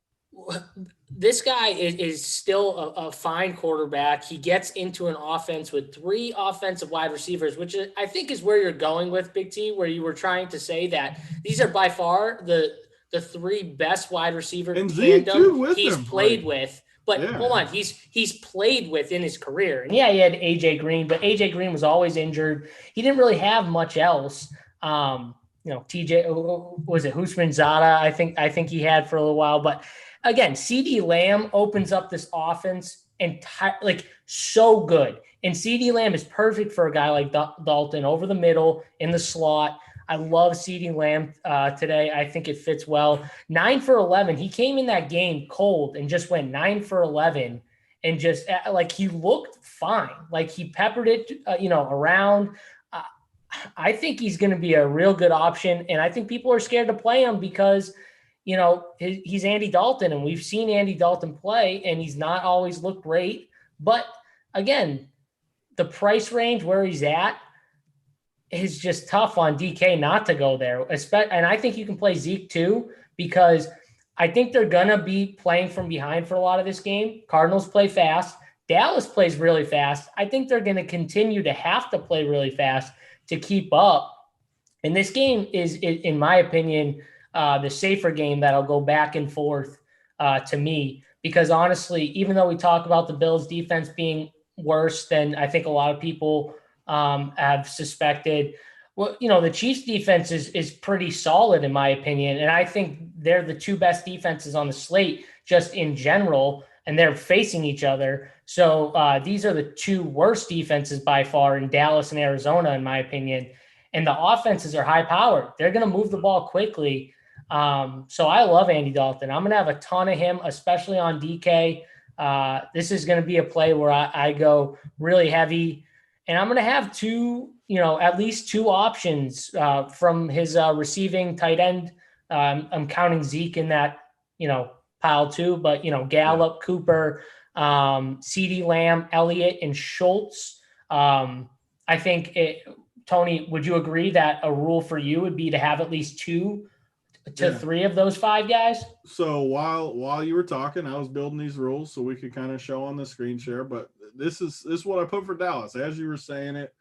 this guy is still a fine quarterback. He gets into an offense with 3 offensive wide receivers, which I think is where you're going with, Big T, where you were trying to say that these are by far the 3 best wide receiver tandem he's played with. But hold on, he's played with in his career. And yeah, he had AJ Green, but AJ Green was always injured. He didn't really have much else. TJ, was it Husmanzada? I think he had for a little while. But again, CeeDee Lamb opens up this offense so good. And CeeDee Lamb is perfect for a guy like Dalton over the middle in the slot. I love CeeDee Lamb today. I think it fits well. 9 for 11. He came in that game cold and just went 9 for 11 and just he looked fine. Like he peppered it, around. I think he's going to be a real good option, and I think people are scared to play him because, he's Andy Dalton, and we've seen Andy Dalton play, and he's not always looked great. But again, the price range where he's at is just tough on DK not to go there. And I think you can play Zeke too, because I think they're going to be playing from behind for a lot of this game. Cardinals play fast. Dallas plays really fast. I think they're going to continue to have to play really fast to keep up. And this game is, in my opinion, the safer game that'll go back and forth to me, because honestly, even though we talk about the Bills defense being worse than I think a lot of people have suspected, well, the Chiefs defense is pretty solid in my opinion. And I think they're the two best defenses on the slate just in general, and they're facing each other. So these are the two worst defenses by far in Dallas and Arizona, in my opinion. And the offenses are high powered. They're going to move the ball quickly. So I love Andy Dalton. I'm going to have a ton of him, especially on DK. This is going to be a play where I go really heavy, and I'm going to have at least two options from his receiving tight end. I'm counting Zeke in that, pile too, but Gallup, Cooper, CeeDee Lamb, Elliott, and Schultz. I think Tony, would you agree that a rule for you would be to have at least 2 to 3 of those 5 guys? So while you were talking, I was building these rules so we could kind of show on the screen share, but this is what I put for Dallas. As you were saying it,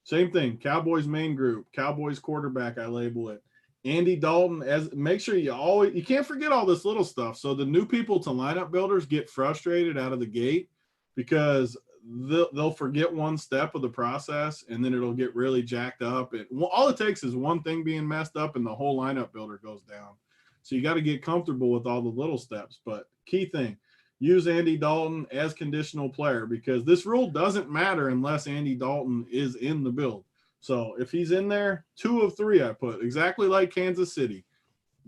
same thing. Cowboys main group, Cowboys quarterback, I label it. Andy Dalton, make sure you can't forget all this little stuff. So the new people to lineup builders get frustrated out of the gate because they'll forget one step of the process, and then it'll get really jacked up. And all it takes is one thing being messed up and the whole lineup builder goes down. So you got to get comfortable with all the little steps. But key thing, use Andy Dalton as conditional player, because this rule doesn't matter unless Andy Dalton is in the build. So if he's in there, 2 of 3 I put, exactly like Kansas City.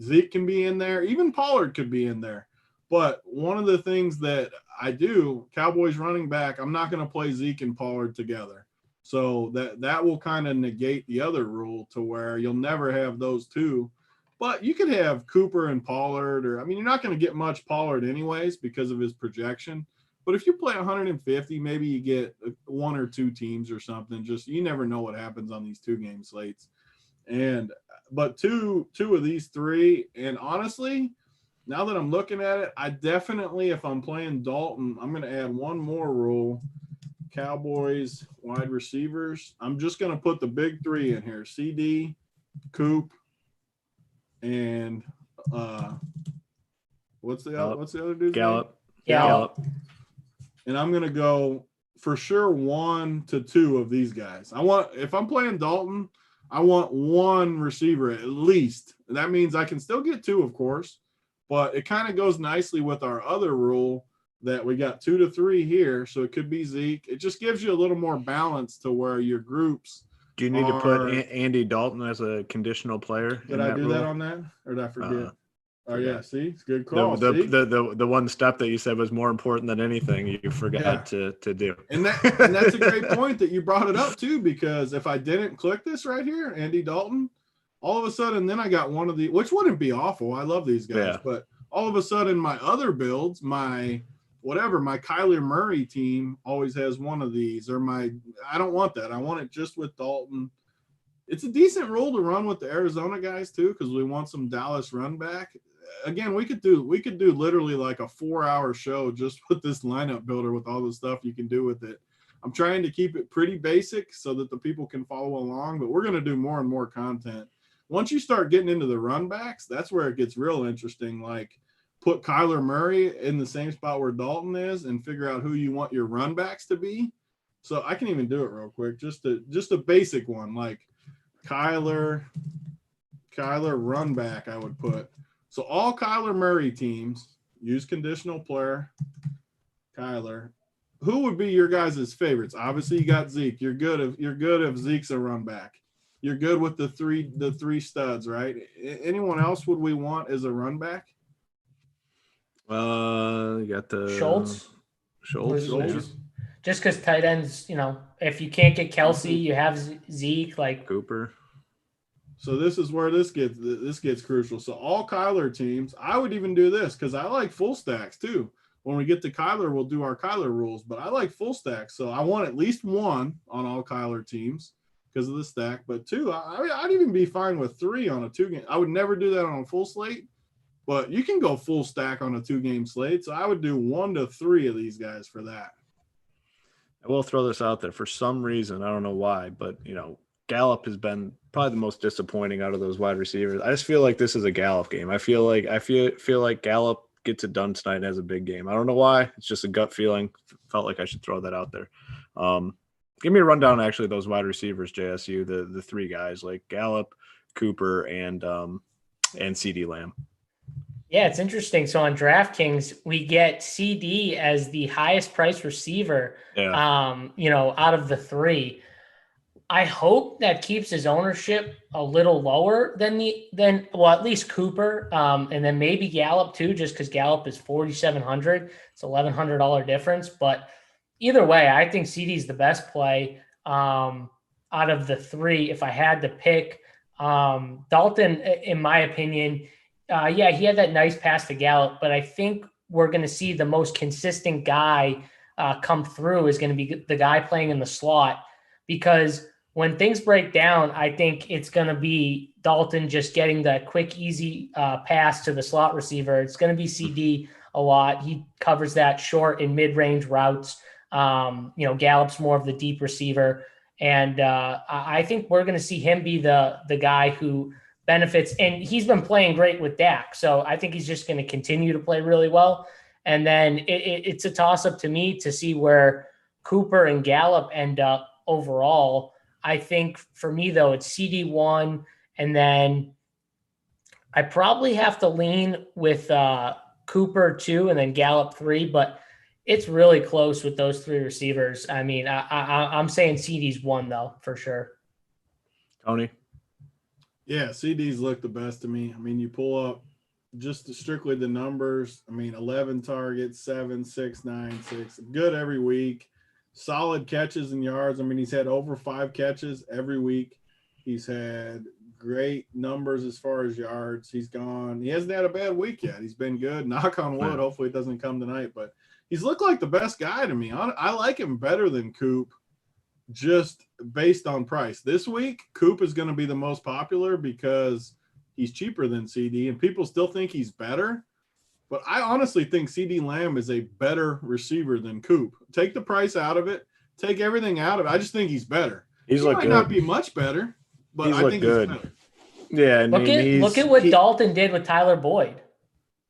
Zeke can be in there. Even Pollard could be in there. But one of the things that I do, Cowboys running back, I'm not going to play Zeke and Pollard together. So that will kind of negate the other rule to where you'll never have those two. But you could have Cooper and Pollard, you're not going to get much Pollard anyways because of his projection. But if you play 150, maybe you get 1 or 2 teams or something. Just, you never know what happens on these 2-game slates. But two of these 3, and honestly, now that I'm looking at it, I definitely, if I'm playing Dalton, I'm going to add one more rule. Cowboys wide receivers. I'm just going to put the big 3 in here: CD, Coop, and what's the other dude's Gallup. name? Gallup. And I'm going to go for sure 1 to 2 of these guys. If I'm playing Dalton, I want 1 receiver at least. That means I can still get 2, of course, but it kind of goes nicely with our other rule that we got 2 to 3 here. So it could be Zeke. It just gives you a little more balance to where your groups. Do you need to put Andy Dalton as a conditional player? Did I do that on that, or did I forget? Oh yeah, see, it's a good call. The one step that you said was more important than anything you forgot to do. And that's a great point that you brought it up too, because if I didn't click this right here, Andy Dalton, all of a sudden then I got one of the, which wouldn't be awful. I love these guys, but all of a sudden my other builds, my Kyler Murray team always has one of these, or I don't want that. I want it just with Dalton. It's a decent rule to run with the Arizona guys too, because we want some Dallas run back. Again, we could do literally like a 4-hour show just with this lineup builder with all the stuff you can do with it. I'm trying to keep it pretty basic so that the people can follow along, but we're going to do more and more content. Once you start getting into the run backs, that's where it gets real interesting. Like, put Kyler Murray in the same spot where Dalton is and figure out who you want your run backs to be. So I can even do it real quick. Just a basic one, like Kyler run back, I would put. So all Kyler Murray teams use conditional player, Kyler. Who would be your guys' favorites? Obviously, you got Zeke. You're good if Zeke's a run back. You're good with the three studs, right? Anyone else would we want as a run back? You got the Schultz. Yeah. just because tight ends, if you can't get Kelsey, you have Zeke, like Cooper. So this is where this gets crucial. So all Kyler teams, I would even do this because I like full stacks too. When we get to Kyler, we'll do our Kyler rules, but I like full stacks. So I want at least one on all Kyler teams because of the stack. But two, I'd even be fine with 3 on a 2-game. I would never do that on a full slate, but you can go full stack on a 2-game slate. So I would do 1 to 3 of these guys for that. I will throw this out there for some reason. I don't know why, but Gallup has been probably the most disappointing out of those wide receivers. I just feel like this is a Gallup game. I feel like Gallup gets it done tonight and has a big game. I don't know why. It's just a gut feeling. Felt like I should throw that out there. Give me a rundown actually those wide receivers, JSU, the 3 guys like Gallup, Cooper, and CeeDee Lamb. Yeah, it's interesting. So on DraftKings, we get CD as the highest priced receiver, out of the 3. I hope that keeps his ownership a little lower than at least Cooper, and then maybe Gallup too, just because Gallup is $4,700. It's $1,100 difference. But either way, I think CD is the best play out of the 3. If I had to pick, Dalton, in my opinion, he had that nice pass to Gallup, but I think we're going to see the most consistent guy come through is going to be the guy playing in the slot, because when things break down, I think it's going to be Dalton just getting that quick, easy pass to the slot receiver. It's going to be CD a lot. He covers that short and mid-range routes. Gallup's more of the deep receiver. And I think we're going to see him be the guy who benefits. And he's been playing great with Dak. So I think he's just going to continue to play really well. And then it's a toss-up to me to see where Cooper and Gallup end up overall. I think for me, though, it's CD1, and then I probably have to lean with Cooper 2 and then Gallup 3, but it's really close with those 3 receivers. I mean, I'm saying CD's 1, though, for sure. Tony? Yeah, CDs look the best to me. I mean, you pull up just strictly the numbers. I mean, 11 targets, 7, 6, 9, 6. Good every week. Solid catches and yards. I mean, he's had over 5 catches every week. He's had great numbers as far as yards. He hasn't had a bad week yet. He's been good. Knock on wood. Hopefully it doesn't come tonight, but he's looked like the best guy to me. I like him better than Coop just based on price. This week, Coop is going to be the most popular because he's cheaper than CD, and people still think he's better. But I honestly think CeeDee Lamb is a better receiver than Coop. Take the price out of it. Take everything out of it. I just think he's better. He might not be much better, but I think he's better. Yeah. Look at what Dalton did with Tyler Boyd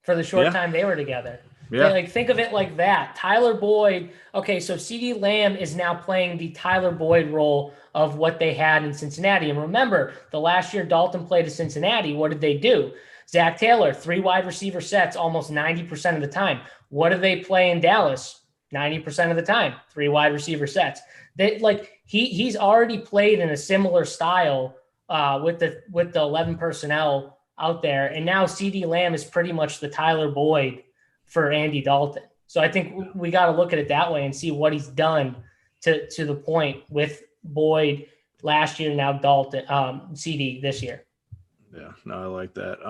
for the short time they were together. Yeah. Think of it like that. Tyler Boyd. Okay, so CeeDee Lamb is now playing the Tyler Boyd role of what they had in Cincinnati. And remember, the last year Dalton played at Cincinnati, what did they do? Zach Taylor, 3 wide receiver sets almost 90% of the time. What do they play in Dallas? 90% of the time, 3 wide receiver sets. He's already played in a similar style with the 11 personnel out there. And now CeeDee Lamb is pretty much the Tyler Boyd for Andy Dalton. So I think we got to look at it that way and see what he's done to the point with Boyd last year, now Dalton, CD this year. Yeah, no, I like that.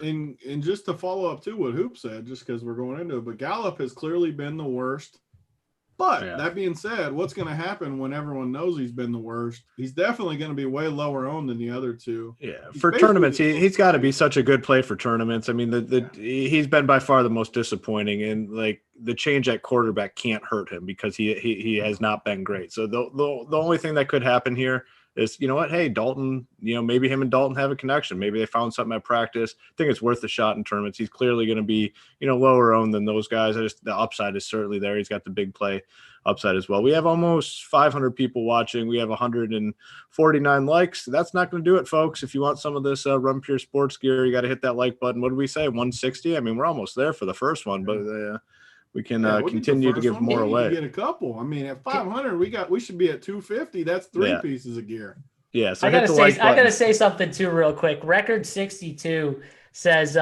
And just to follow up to what Hoop said, just because we're going into it, but Gallup has clearly been the worst. But that being said, what's going to happen when everyone knows he's been the worst? He's definitely going to be way lower owned than the other 2. Yeah, for tournaments, he's got to be such a good play for tournaments. I mean, he's been by far the most disappointing, and the change at quarterback can't hurt him because he has not been great. So the only thing that could happen here is, hey, Dalton, maybe him and Dalton have a connection. Maybe they found something at practice. I think it's worth a shot in tournaments. He's clearly going to be, lower owned than those guys. The upside is certainly there. He's got the big play upside as well. We have almost 500 people watching. We have 149 likes. That's not going to do it, folks. If you want some of this Run Pure Sports gear, you got to hit that like button. What did we say? 160? I mean, we're almost there for the first one, but we can continue to give more away. Get a couple. I mean, at 500, we should be at 250. That's 3 pieces of gear. Yeah. So I gotta say something too, real quick. Record 62 says,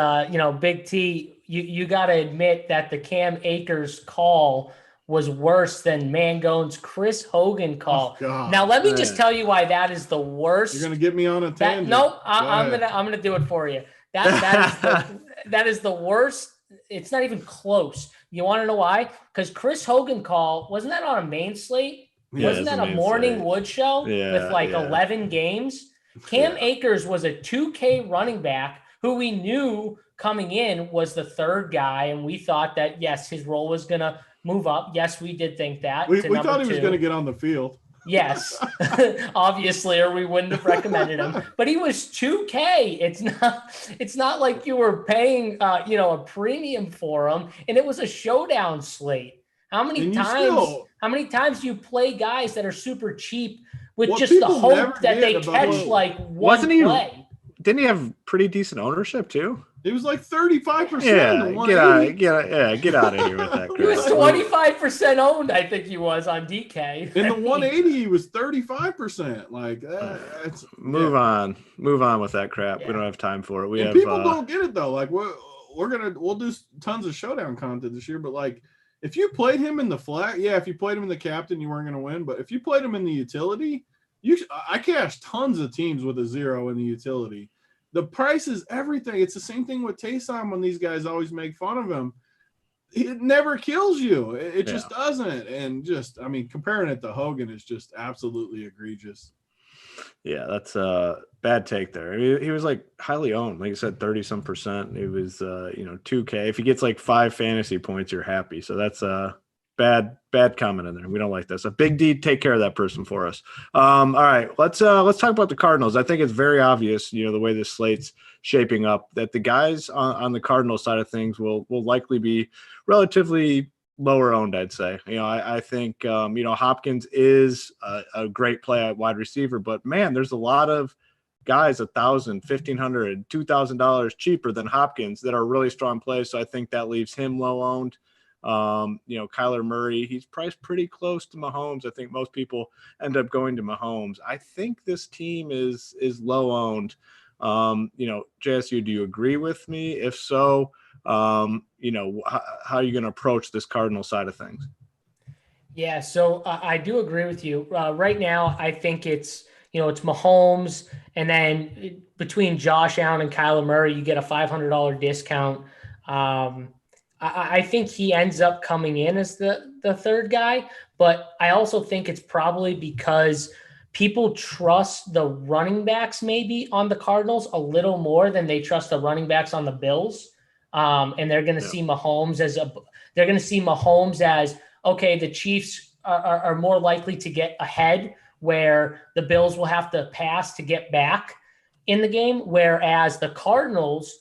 Big T, you got to admit that the Cam Akers call was worse than Mangone's Chris Hogan call. God, now, let me just tell you why that is the worst. You're gonna get me on a tangent. I'm gonna do it for you. That is the worst. It's not even close. You want to know why? Because Chris Hogan call, wasn't that on a main slate? Wasn't that a morning wood show with 11 games? Cam Akers was a 2K running back who we knew coming in was the third guy, and we thought that, yes, his role was going to move up. Yes, we did think that. We thought he was going to get on the field. Yes, obviously, or we wouldn't have recommended him. But he was 2K. It's not like you were paying, a premium for him, and it was a showdown slate. How many times do you play guys that are super cheap with just the hope that they catch one play? Didn't he have pretty decent ownership too? He was like 35%. Get out of here with that. He was 25% owned, I think he was on DK. In the 180, he was 35%. Like, move on with that crap. Yeah. We don't have time for it. People don't get it though. Like, we'll do tons of showdown content this year, but like, if you played him in the flat, if you played him in the captain, you weren't going to win. But if you played him in the utility, I cashed tons of teams with a 0 in the utility. The price is everything. It's the same thing with Taysom when these guys always make fun of him. It never kills you. It just doesn't. And comparing it to Hogan is just absolutely egregious. Yeah, that's a bad take there. I mean, he was like highly owned, like you said, 30-some percent. It was 2K. If he gets like 5 fantasy points, you're happy. So that's bad comment in there. We don't like this. A Big D, take care of that person for us. All right, let's talk about the Cardinals. I think it's very obvious, the way this slate's shaping up, that the guys on the Cardinals side of things will likely be relatively lower owned, I'd say. I think Hopkins is a great play at wide receiver, but man, there's a lot of guys $1,000, $1,500, $2,000 cheaper than Hopkins that are really strong plays. So I think that leaves him low owned. Kyler Murray, he's priced pretty close to Mahomes. I think most people end up going to Mahomes. I think this team is low owned. JSU, do you agree with me? If so, how are you going to approach this Cardinal side of things? Yeah, so I do agree with you. Right now, I think it's Mahomes, and then between Josh Allen and Kyler Murray, you get a $500 discount. I think he ends up coming in as the third guy, but I also think it's probably because people trust the running backs maybe on the Cardinals a little more than they trust the running backs on the Bills. And they're going to see Mahomes as, okay, the Chiefs are more likely to get ahead, where the Bills will have to pass to get back in the game. Whereas the Cardinals,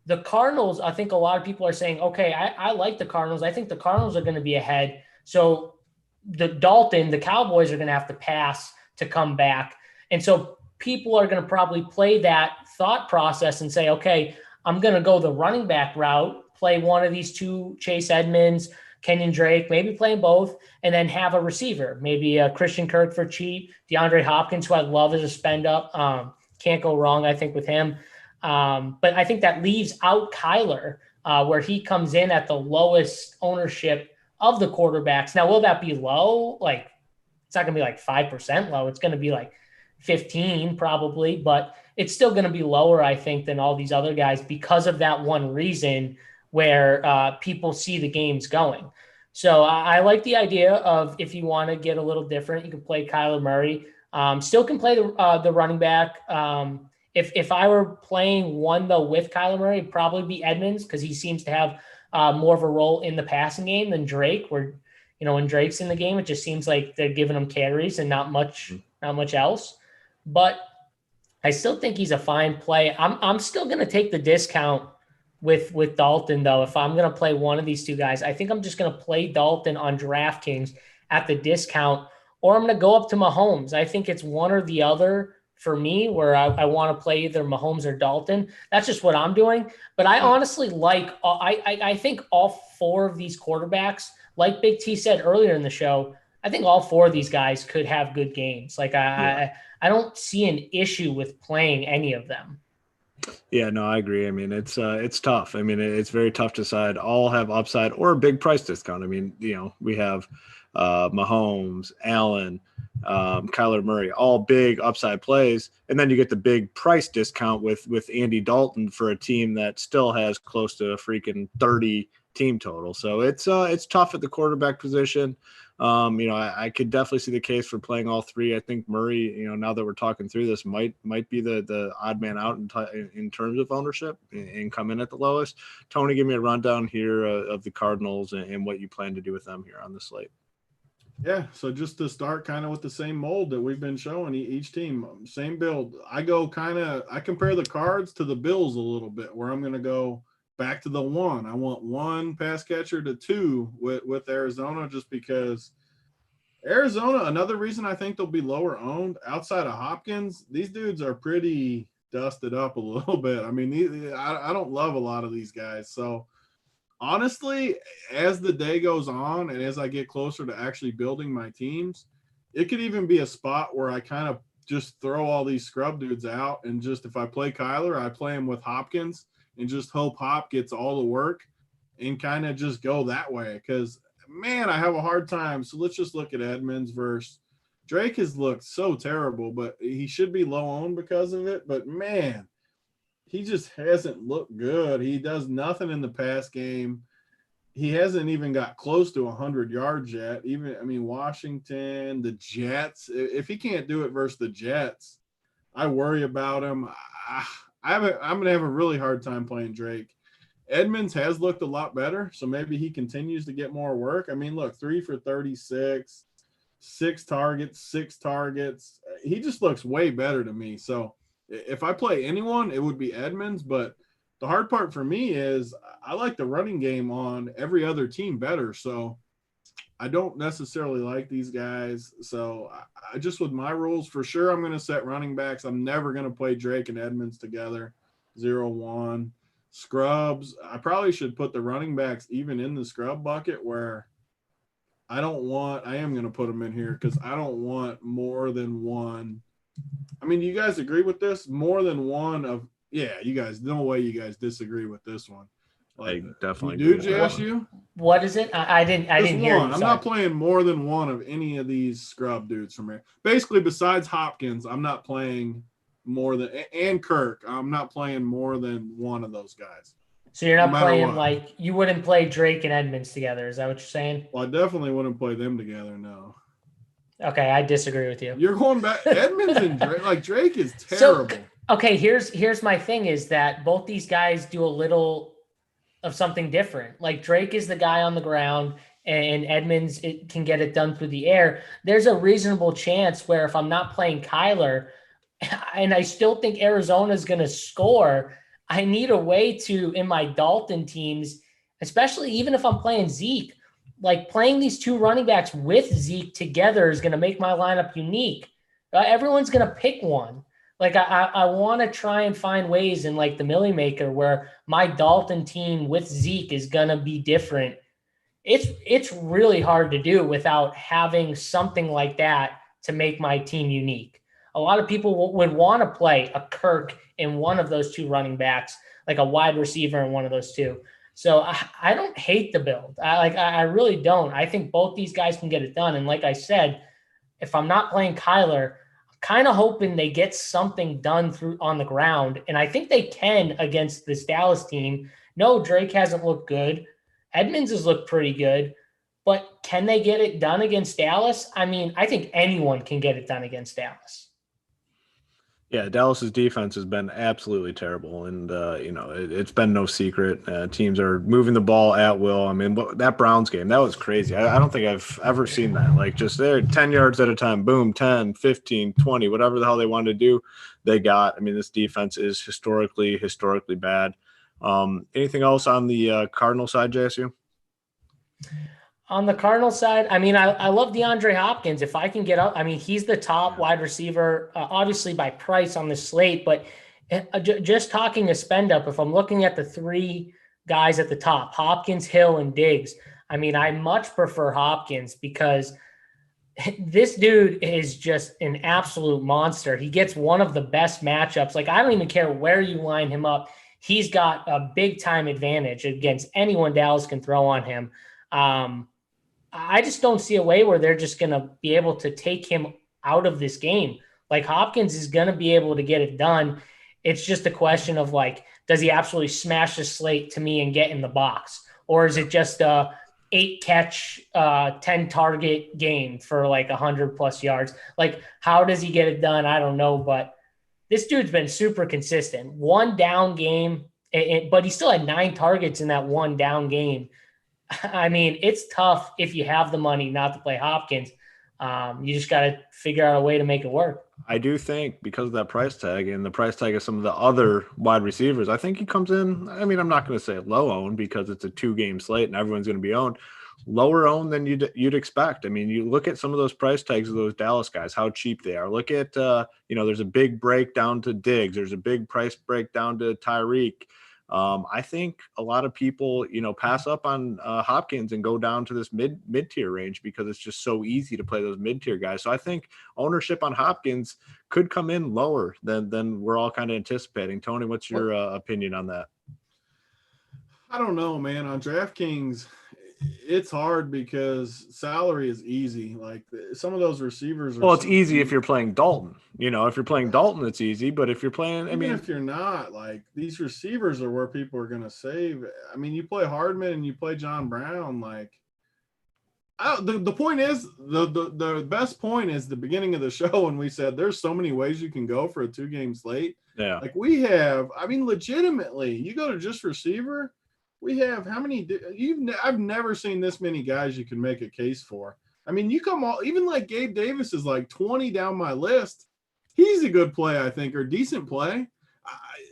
I think a lot of people are saying, okay, I like the Cardinals. I think the Cardinals are going to be ahead. So the Cowboys are going to have to pass to come back. And so people are going to probably play that thought process and say, okay, I'm going to go the running back route, play one of these two, Chase Edmonds, Kenyon Drake, maybe play them both, and then have a receiver, maybe Christian Kirk for cheap, DeAndre Hopkins, who I love as a spend up. Can't go wrong, I think, with him. But I think that leaves out Kyler, where he comes in at the lowest ownership of the quarterbacks. Now, will that be low? Like, it's not going to be like 5% low. It's going to be like 15 probably, but it's still going to be lower, I think, than all these other guys because of that one reason where people see the games going. So I like the idea of, if you want to get a little different, you can play Kyler Murray. Still can play the running back. If I were playing one, though, with Kyler Murray, it'd probably be Edmonds, because he seems to have more of a role in the passing game than Drake, where, when Drake's in the game, it just seems like they're giving him carries and not much else. But I still think he's a fine play. I'm still going to take the discount with Dalton, though. If I'm going to play one of these two guys, I think I'm just going to play Dalton on DraftKings at the discount, or I'm going to go up to Mahomes. I think it's one or the other for me, where I want to play either Mahomes or Dalton. That's just what I'm doing. But I honestly I think all four of these quarterbacks, like Big T said earlier in the show, I think all four of these guys could have good games. Like I don't see an issue with playing any of them. Yeah, no, I agree. I mean, it's tough. I mean, it's very tough to decide. All have upside or a big price discount. I mean, we have Mahomes, Allen, Kyler Murray, all big upside plays, and then you get the big price discount with Andy Dalton for a team that still has close to a freaking 30 team total. So it's tough at the quarterback position. I could definitely see the case for playing all three. I think Murray, now that we're talking through this, might be the odd man out in terms of ownership and come in at the lowest. Tony, give me a rundown here of the Cardinals and what you plan to do with them here on the slate. Yeah, so just to start kind of with the same mold that we've been showing each team, same build. I compare the Cards to the Bills a little bit, where I'm going to go back to the one. I want one pass catcher to two with Arizona, just because Arizona, another reason I think they'll be lower owned outside of Hopkins, these dudes are pretty dusted up a little bit. I mean, I don't love a lot of these guys. So honestly, as the day goes on and as I get closer to actually building my teams, it could even be a spot where I kind of just throw all these scrub dudes out, and just if I play Kyler, I play him with Hopkins and just hope Hop gets all the work and kind of just go that way. Because, man, I have a hard time. So let's just look at Edmonds versus Drake. Has looked so terrible, but he should be low owned because of it. But, man, he just hasn't looked good. He does nothing in the pass game. He hasn't even got close to 100 yards yet. Washington, the Jets, if he can't do it versus the Jets, I worry about him. I'm going to have a really hard time playing Drake. Edmonds has looked a lot better, so maybe he continues to get more work. I mean, look, 3 for 36, 6 targets. He just looks way better to me. So if I play anyone, it would be Edmonds. But the hard part for me is I like the running game on every other team better. So I don't necessarily like these guys. So I just, with my rules, for sure, I'm going to set running backs. I'm never going to play Drake and Edmonds together, 0-1. Scrubs, I probably should put the running backs even in the scrub bucket, where I am going to put them in here because I don't want more than one. I mean, do you guys agree with this? More than one of, yeah, you guys, no way you guys disagree with this one. Like, I definitely do, JSU? What is it? I didn't hear you. I'm not playing more than one of any of these scrub dudes from here. Basically, besides Hopkins, I'm not playing more than, and Kirk, I'm not playing more than one of those guys. So you're not playing like, you wouldn't play Drake and Edmonds together. Is that what you're saying? Well, I definitely wouldn't play them together. No. Okay, I disagree with you. You're going back Edmonds and Drake. Like, Drake is terrible. So, okay, here's my thing is that both these guys do a little of something different. Like, Drake is the guy on the ground and Edmonds can get it done through the air. There's a reasonable chance where if I'm not playing Kyler and I still think Arizona is going to score, I need a way to, in my Dalton teams, especially even if I'm playing Zeke, like playing these two running backs with Zeke together is going to make my lineup unique. Everyone's going to pick one. Like I want to try and find ways in like the Millie Maker where my Dalton team with Zeke is going to be different. It's really hard to do without having something like that to make my team unique. A lot of people would want to play a Kirk in one of those two running backs, like a wide receiver in one of those two. So I don't hate the build. I really don't. I think both these guys can get it done. And like I said, if I'm not playing Kyler, I'm kind of hoping they get something done through on the ground. And I think they can against this Dallas team. No, Drake hasn't looked good. Edmonds has looked pretty good. But can they get it done against Dallas? I mean, I think anyone can get it done against Dallas. Yeah, Dallas's defense has been absolutely terrible, and it's been no secret. Teams are moving the ball at will. I mean, that Browns game, that was crazy. I don't think I've ever seen that. Like, just they're 10 yards at a time, boom, 10, 15, 20, whatever the hell they wanted to do, they got. I mean, this defense is historically bad. Anything else on the Cardinal side, JSU? On the Cardinals side, I mean, I love DeAndre Hopkins. If I can get up, I mean, he's the top wide receiver, obviously by price on the slate, but just talking a spend up, if I'm looking at the three guys at the top, Hopkins, Hill, and Diggs, I mean, I much prefer Hopkins because This dude is just an absolute monster. He gets one of the best matchups. Like, I don't even care where you line him up. He's got a big time advantage against anyone Dallas can throw on him. I just don't see a way where they're just going to be able to take him out of this game. Like, Hopkins is going to be able to get it done. It's just a question of, like, does he absolutely smash the slate to me and get in the box? Or is it just a 8 catch, 10 target game for like 100+ yards? Like, how does he get it done? I don't know, but this dude's been super consistent. One down game, but he still had 9 targets in that one down game. I mean, it's tough if you have the money not to play Hopkins. You just got to figure out a way to make it work. I do think because of that price tag and the price tag of some of the other wide receivers, I think he comes in. I mean, I'm not going to say low owned because it's a 2-game slate and everyone's going to be owned. Lower owned than you'd expect. I mean, you look at some of those price tags of those Dallas guys, how cheap they are. Look at, there's a big breakdown to Diggs. There's a big price breakdown to Tyreek. I think a lot of people, pass up on Hopkins and go down to this mid-tier range because it's just so easy to play those mid-tier guys. So I think ownership on Hopkins could come in lower than we're all kind of anticipating. Tony, what's your opinion on that? I don't know, man. On DraftKings, it's hard because salary is easy. Like some of those receivers are. Well, it's easy if you're playing Dalton. If you're playing Dalton, it's easy. But if you're playing, if you're not, like these receivers are where people are going to save. I mean, you play Hardman and you play John Brown. Like, the point is the best point is the beginning of the show when we said there's so many ways you can go for a 2-game slate. Yeah. Like we have. I mean, legitimately, you go to just receiver. We have how many? I've never seen this many guys you can make a case for. I mean, you come all even like Gabe Davis is like 20 down my list. He's a good play, I think, or decent play.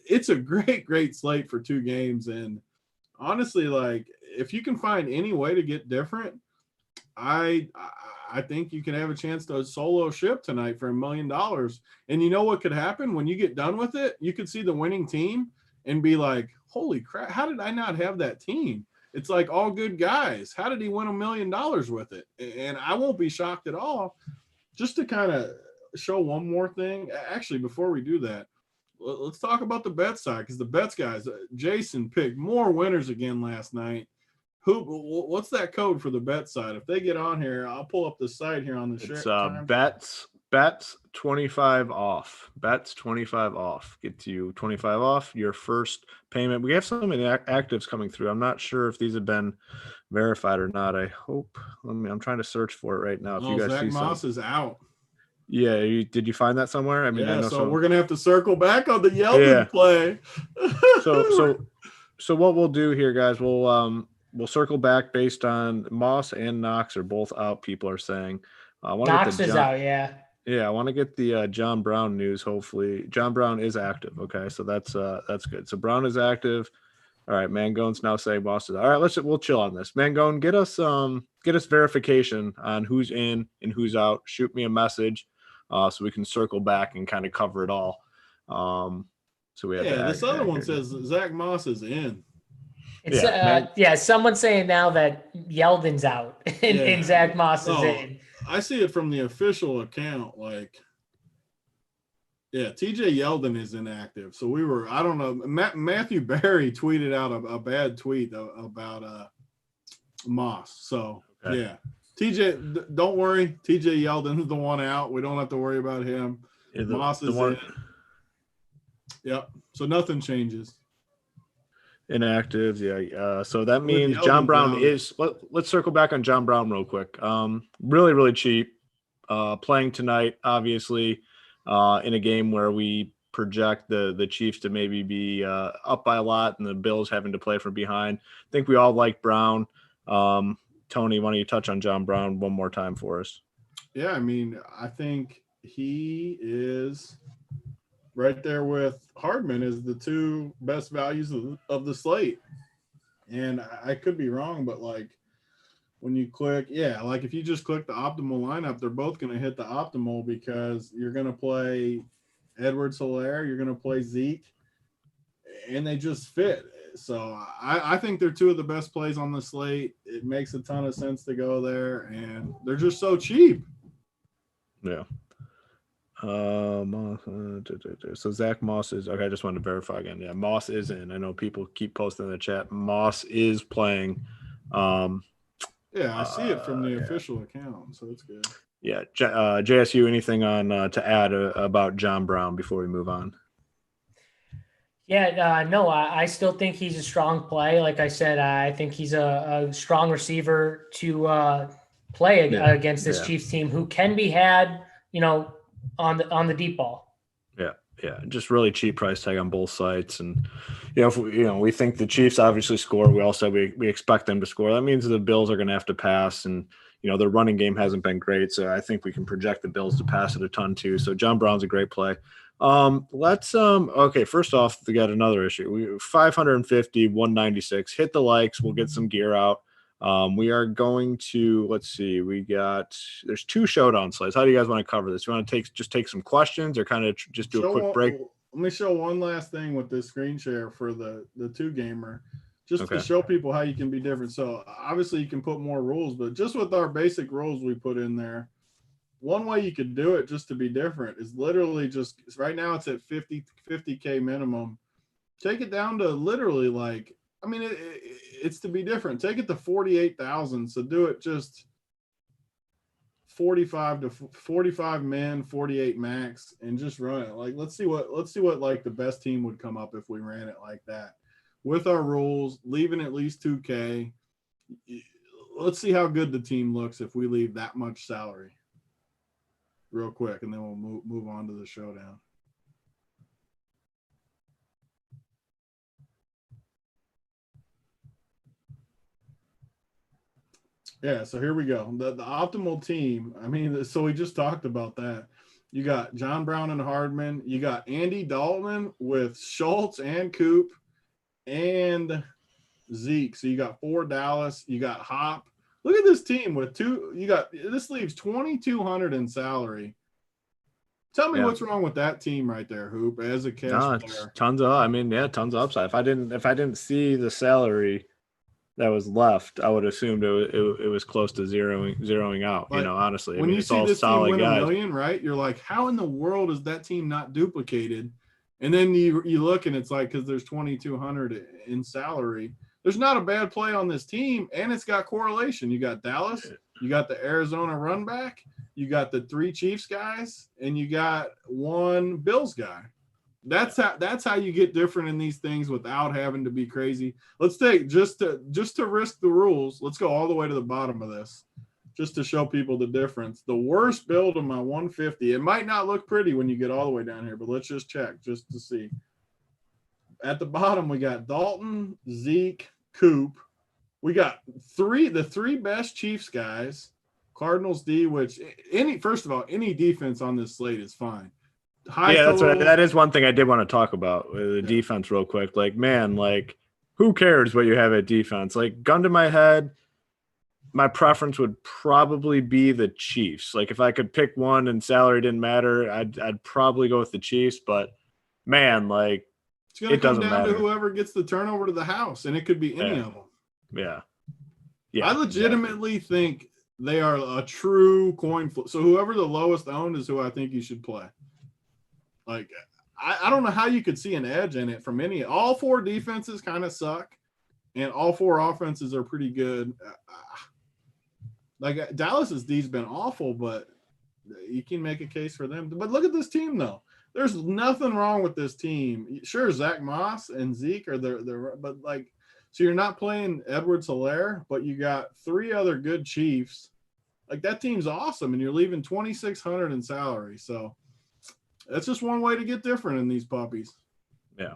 It's a great slate for 2 games, and honestly, like if you can find any way to get different, I think you can have a chance to solo ship tonight for $1 million. And you know what could happen when you get done with it? You could see the winning team and be like, holy crap, how did I not have that team? It's like all good guys. How did he win $1 million with it? And I won't be shocked at all. Just to kind of show one more thing. Actually, before we do that, let's talk about the bet side because the bets guys, Jason picked more winners again last night. What's that code for the bet side? If they get on here, I'll pull up the site here on the show. It's bets 25 off. Bets 25 off. Get you 25 off your first payment. We have some actives coming through. I'm not sure if these have been verified or not. I hope. I'm trying to search for it right now. If you guys Zach see Moss is out. Yeah, did you find that somewhere? I mean, I know so we're gonna have to circle back on the Yeldon play. So what we'll do here, guys, we'll circle back based on Moss and Knox are both out. People are saying Knox is out. Yeah. Yeah, I want to get the John Brown news. Hopefully, John Brown is active. Okay, so that's good. So Brown is active. All right, Mangone's now saying Moss is. All right, we'll chill on this. Mangone, get us verification on who's in and who's out. Shoot me a message, so we can circle back and kind of cover it all. So we have this other one says Zach Moss is in. It's someone's saying now that Yeldon's out and Zach Moss is in. I see it from the official account. Like, TJ Yeldon is inactive. So I don't know. Matthew Berry tweeted out a bad tweet about Moss. So TJ, don't worry. TJ Yeldon is the one out. We don't have to worry about him. Moss is in. Yep. So nothing changes. Inactive, so that means John Brown is. Let's circle back on John Brown real quick. Really, really cheap. Playing tonight, obviously, in a game where we project the Chiefs to maybe be up by a lot and the Bills having to play from behind. I think we all like Brown. Tony, why don't you touch on John Brown one more time for us? Yeah, I mean, I think he is right there with Hardman is the 2 best values of the slate. And I could be wrong, but like when you click, like if you just click the optimal lineup, they're both going to hit the optimal because you're going to play Edwards-Helaire, you're going to play Zeke, and they just fit. So I think they're 2 of the best plays on the slate. It makes a ton of sense to go there, and they're just so cheap. Yeah. So Zach Moss is okay. I just wanted to verify again. Yeah, Moss is in. I know people keep posting in the chat. Moss is playing. Yeah, I see it from the official account, so it's good. Yeah, JSU. Anything on to add about John Brown before we move on? Yeah, no, I still think he's a strong play. Like I said, I think he's a strong receiver to play against this Chiefs team, who can be had, on the deep ball. Yeah, just really cheap price tag on both sides, and if we think the Chiefs obviously score, we also we expect them to score. That means the Bills are going to have to pass, and their running game hasn't been great, so I think we can project the Bills to pass it a ton too. So John Brown's a great play. Okay, first off, we got another issue. We 550, 196. Hit the likes. We'll get some gear out. We are going to, let's see, there's 2 showdown slates. How do you guys want to cover this? You want to take some questions or kind of just do a quick break? Let me show one last thing with this screen share for the 2-gamer, just to show people how you can be different. So obviously you can put more rules, but just with our basic rules we put in there, one way you could do it just to be different is literally just, right now it's at 50K minimum. Take it down to literally it's to be different. Take it to 48,000. So do it just 45 men, 48 max, and just run it. Let's see what the best team would come up if we ran it like that. With our rules, leaving at least 2K. Let's see how good the team looks if we leave that much salary. Real quick, and then we'll move on to the showdown. Yeah, so here we go. The optimal team. So we just talked about that. You got John Brown and Hardman. You got Andy Dalton with Schultz and Coop and Zeke. So you got 4 Dallas. You got Hop. Look at this team with 2. This leaves 2,200 in salary. Tell me what's wrong with that team right there, Hoop, as a cash player. Tons of upside. If I didn't see the salary that was left, I would assume it was close to zeroing out. Honestly, when you it's see all this solid team win guys. $1 million, right? You're like, how in the world is that team not duplicated? And then you look and it's like, because there's 2,200 in salary, there's not a bad play on this team, and it's got correlation. You got Dallas, you got the Arizona run back, you got the 3 Chiefs guys, and you got 1 Bills guy. That's how you get different in these things without having to be crazy. Let's take just to risk the rules. Let's go all the way to the bottom of this, just to show people the difference. The worst build of my 150. It might not look pretty when you get all the way down here, but let's just check just to see. At the bottom, we got Dalton, Zeke, Coop. We got the 3 best Chiefs guys. Cardinals D, which first of all, any defense on this slate is fine. That is one thing I did want to talk about the defense real quick. Who cares what you have at defense? Gun to my head, my preference would probably be the Chiefs. If I could pick one and salary didn't matter, I'd probably go with the Chiefs. But man, it's going to come down to whoever gets the turnover to the house, and it could be any of them. Yeah. I legitimately think they are a true coin flip. So whoever the lowest owned is who I think you should play. I don't know how you could see an edge in it from any. All 4 defenses kind of suck, and all 4 offenses are pretty good. Dallas's D's been awful, but you can make a case for them. But look at this team, though. There's nothing wrong with this team. Sure, Zach Moss and Zeke are there, but so you're not playing Edwards-Helaire, but you got 3 other good Chiefs. That team's awesome, and you're leaving 2,600 in salary. So that's just one way to get different in these puppies. Yeah.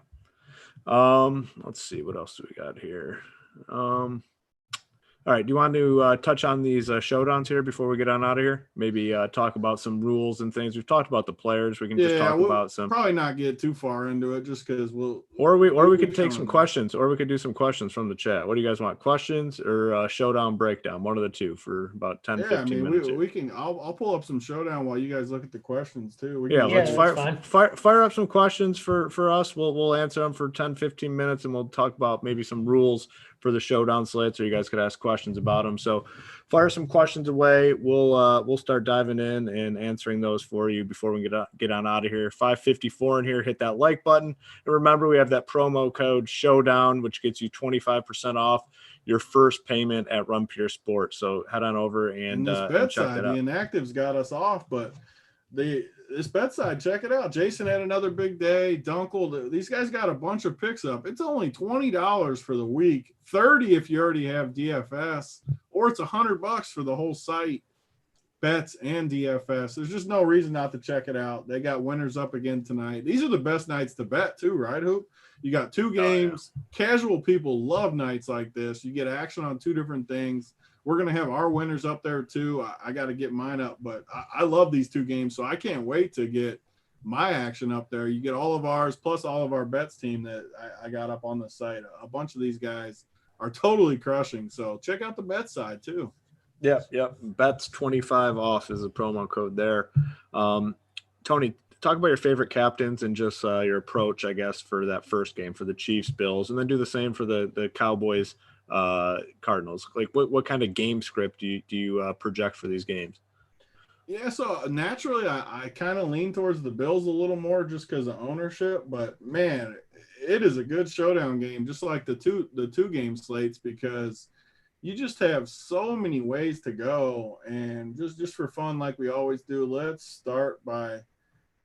Let's see. What else do we got here? All right. Do you want to touch on these showdowns here before we get on out of here? Maybe talk about some rules and things. We've talked about the players. We can just talk about some. Probably not get too far into it, just because we'll. Or we could take some questions, or we could do some questions from the chat. What do you guys want? Questions or showdown breakdown? One of the two for about 10, 15 minutes. We can. I'll pull up some showdown while you guys look at the questions too. Let's fire up some questions for us. We'll answer them for 10, 15 minutes, and we'll talk about maybe some rules for the Showdown slates, or you guys could ask questions about them. So fire some questions away. We'll start diving in and answering those for you before we get on out of here. 554 in here, hit that like button. And remember, we have that promo code Showdown, which gets you 25% off your first payment at Run Pure Sports. So head on over and this bet check side, that out. the inactives got us off, but this bet side, check it out. Jason had another big day. Dunkel, these guys got a bunch of picks up. It's only $20 for the week, $30 if you already have DFS, or it's $100 for the whole site, bets and DFS. There's just no reason not to check it out. They got winners up again tonight. These are the best nights to bet too, right, Hoop? You got 2 games. Oh, yeah. Casual people love nights like this. You get action on 2 different things. We're going to have our winners up there too. I got to get mine up, but I love these 2 games, so I can't wait to get my action up there. You get all of ours plus all of our bets team that I got up on the site. A bunch of these guys are totally crushing, so check out the bet side too. Yep. Bets 25 off is a promo code there. Tony, talk about your favorite captains and just your approach, I guess, for that first game for the Chiefs Bills, and then do the same for the Cowboys Cardinals. Like what kind of game script do you project for these games? Yeah, so naturally I kind of lean towards the Bills a little more just because of ownership, but man, it is a good showdown game, just like the two game slates, because you just have so many ways to go. And just for fun, like we always do, let's start by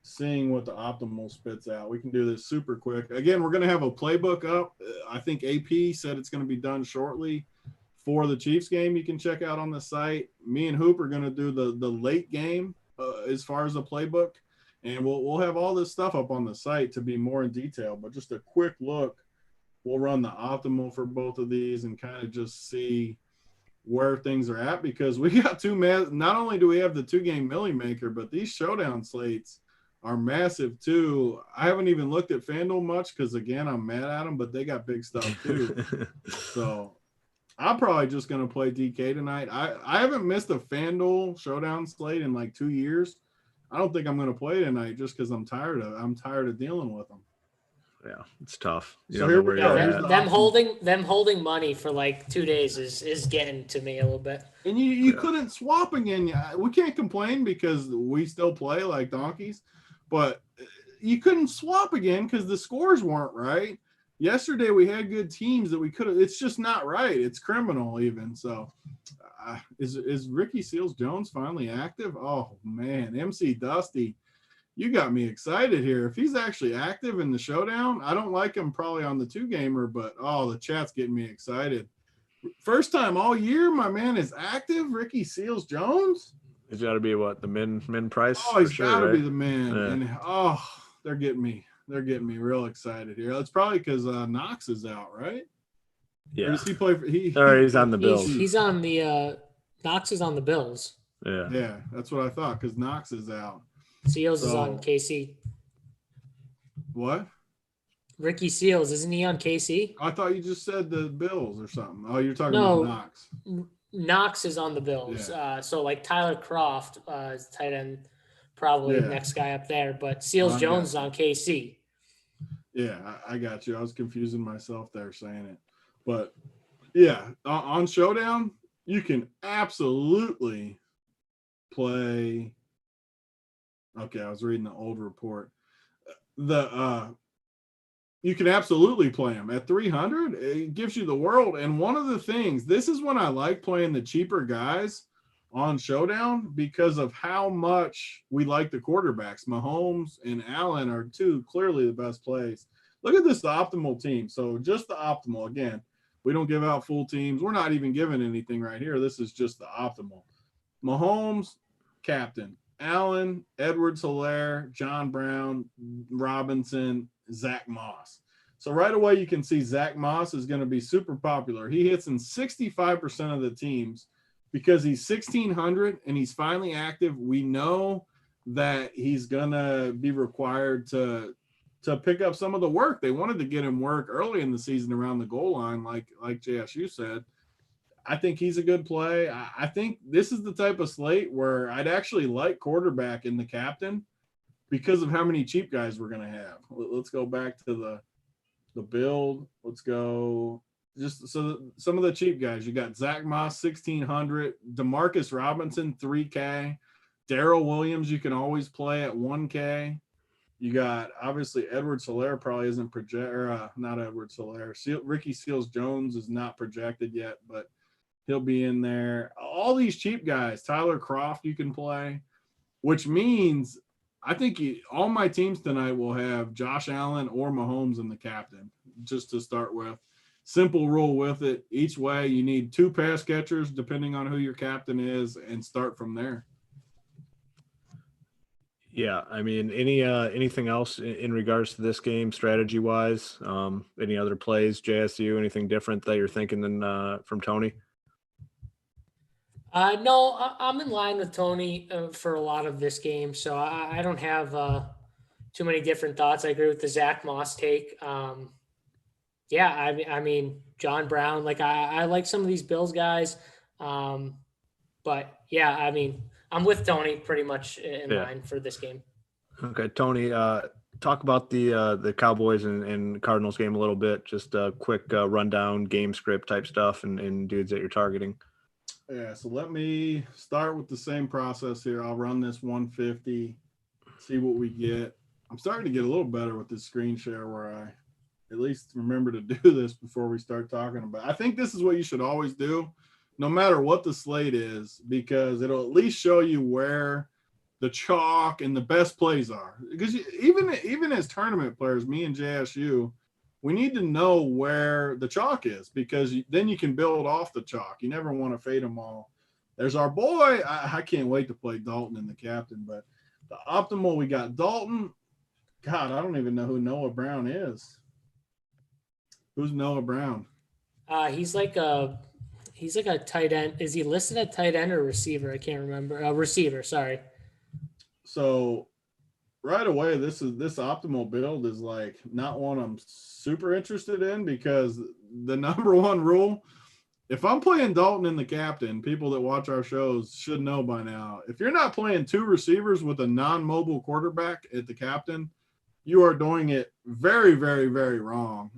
seeing what the optimal spits out. We can do this super quick. Again, we're going to have a playbook up. I think AP said it's going to be done shortly for the Chiefs game. You can check out on the site. Me and Hoop are going to do the late game as far as the playbook, and we'll have all this stuff up on the site to be more in detail. But just a quick look, we'll run the optimal for both of these and kind of just see where things are at, because we got not only do we have the 2-game Millie Maker, but these showdown slates are massive too. I haven't even looked at FanDuel much because, again, I'm mad at them, but they got big stuff too. So I'm probably just going to play DK tonight. I haven't missed a FanDuel showdown slate in like 2 years. I don't think I'm going to play tonight just because I'm tired of dealing with them. Yeah, it's tough. So here we go. Them holding money for like 2 days is getting to me a little bit. And you couldn't swap again. We can't complain because we still play like donkeys, but you couldn't swap again because the scores weren't right. Yesterday we had good teams that we could have. It's just not right. It's criminal even. So is Ricky Seals-Jones finally active? Oh man, MC Dusty, you got me excited here. If he's actually active in the showdown, I don't like him probably on the 2-gamer, but the chat's getting me excited. First time all year my man is active. Ricky Seals-Jones. He's got to be what, the min price? Oh, he's got to be the man. Yeah. And they're getting me real excited here. It's probably because Knox is out, right? Yeah. Or does he play for he's on the Bills. He's on the Knox is on the Bills. Yeah, that's what I thought, because Knox is out. Seals is on KC. What? Ricky Seals, isn't he on KC? I thought you just said the Bills or something. Oh, you're talking about Knox. Knox is on the Bills. Yeah. So like Tyler Croft is tight end, probably the next guy up there. But Seals-Jones is on KC. Yeah, I got you. I was confusing myself there saying it. But, yeah, on Showdown, you can absolutely play – okay, I was reading the old report. You can absolutely play them at 300. It gives you the world. And one of the things, this is when I like playing the cheaper guys on Showdown because of how much we like the quarterbacks. Mahomes and Allen are clearly the best plays. Look at this, the optimal team. So just the optimal. Again, we don't give out full teams. We're not even giving anything right here. This is just the optimal. Mahomes, captain. Allen, Edwards-Helaire, John Brown, Robinson, Zach Moss. So right away you can see Zach Moss is going to be super popular. He hits in 65% of the teams because he's 1,600 and he's finally active. We know that he's going to be required to pick up some of the work. They wanted to get him work early in the season around the goal line, like JSU said. I think he's a good play. I think this is the type of slate where I'd actually like quarterback in the captain because of how many cheap guys we're going to have. Let's go back to the build. Let's go just so some of the cheap guys, you got Zach Moss 1,600, Demarcus Robinson 3K, Darrell Williams you can always play at 1K. You got obviously Edward Solaire probably isn't not Edward Solaire. Ricky Seals Jones is not projected yet, but he'll be in there. All these cheap guys, Tyler Croft you can play, which means I think all my teams tonight will have Josh Allen or Mahomes in the captain, just to start with. Simple rule with it. Each way, you need 2 pass catchers, depending on who your captain is, and start from there. Yeah, I mean, anything else in regards to this game, strategy wise? Any other plays, JSU? Anything different that you're thinking than from Tony? No, I'm in line with Tony for a lot of this game, so I don't have too many different thoughts. I agree with the Zach Moss take. Yeah, I mean, John Brown, like I like some of these Bills guys. But yeah, I mean, I'm with Tony pretty much in line for this game. Okay, Tony, talk about the Cowboys and Cardinals game a little bit. Just a quick rundown, game script type stuff, and dudes that you're targeting. Yeah, so let me start with the same process here. I'll run this 150, see what we get. I'm starting to get a little better with this screen share where I at least remember to do this before we start talking about it. I think this is what you should always do, no matter what the slate is, because it'll at least show you where the chalk and the best plays are. Because even as tournament players, me and JSU, we need to know where the chalk is, because then you can build off the chalk. You never want to fade them all. There's our boy. I can't wait to play Dalton in the captain, but the optimal, we got Dalton. God, I don't even know who Noah Brown is. Who's Noah Brown? He's like a tight end. Is he listed at tight end or receiver? I can't remember. Receiver, sorry. So right away, this optimal build is like not one I'm super interested in, because the number one rule, if I'm playing Dalton in the captain, people that watch our shows should know by now, if you're not playing 2 receivers with a non-mobile quarterback at the captain, you are doing it very, very, very wrong.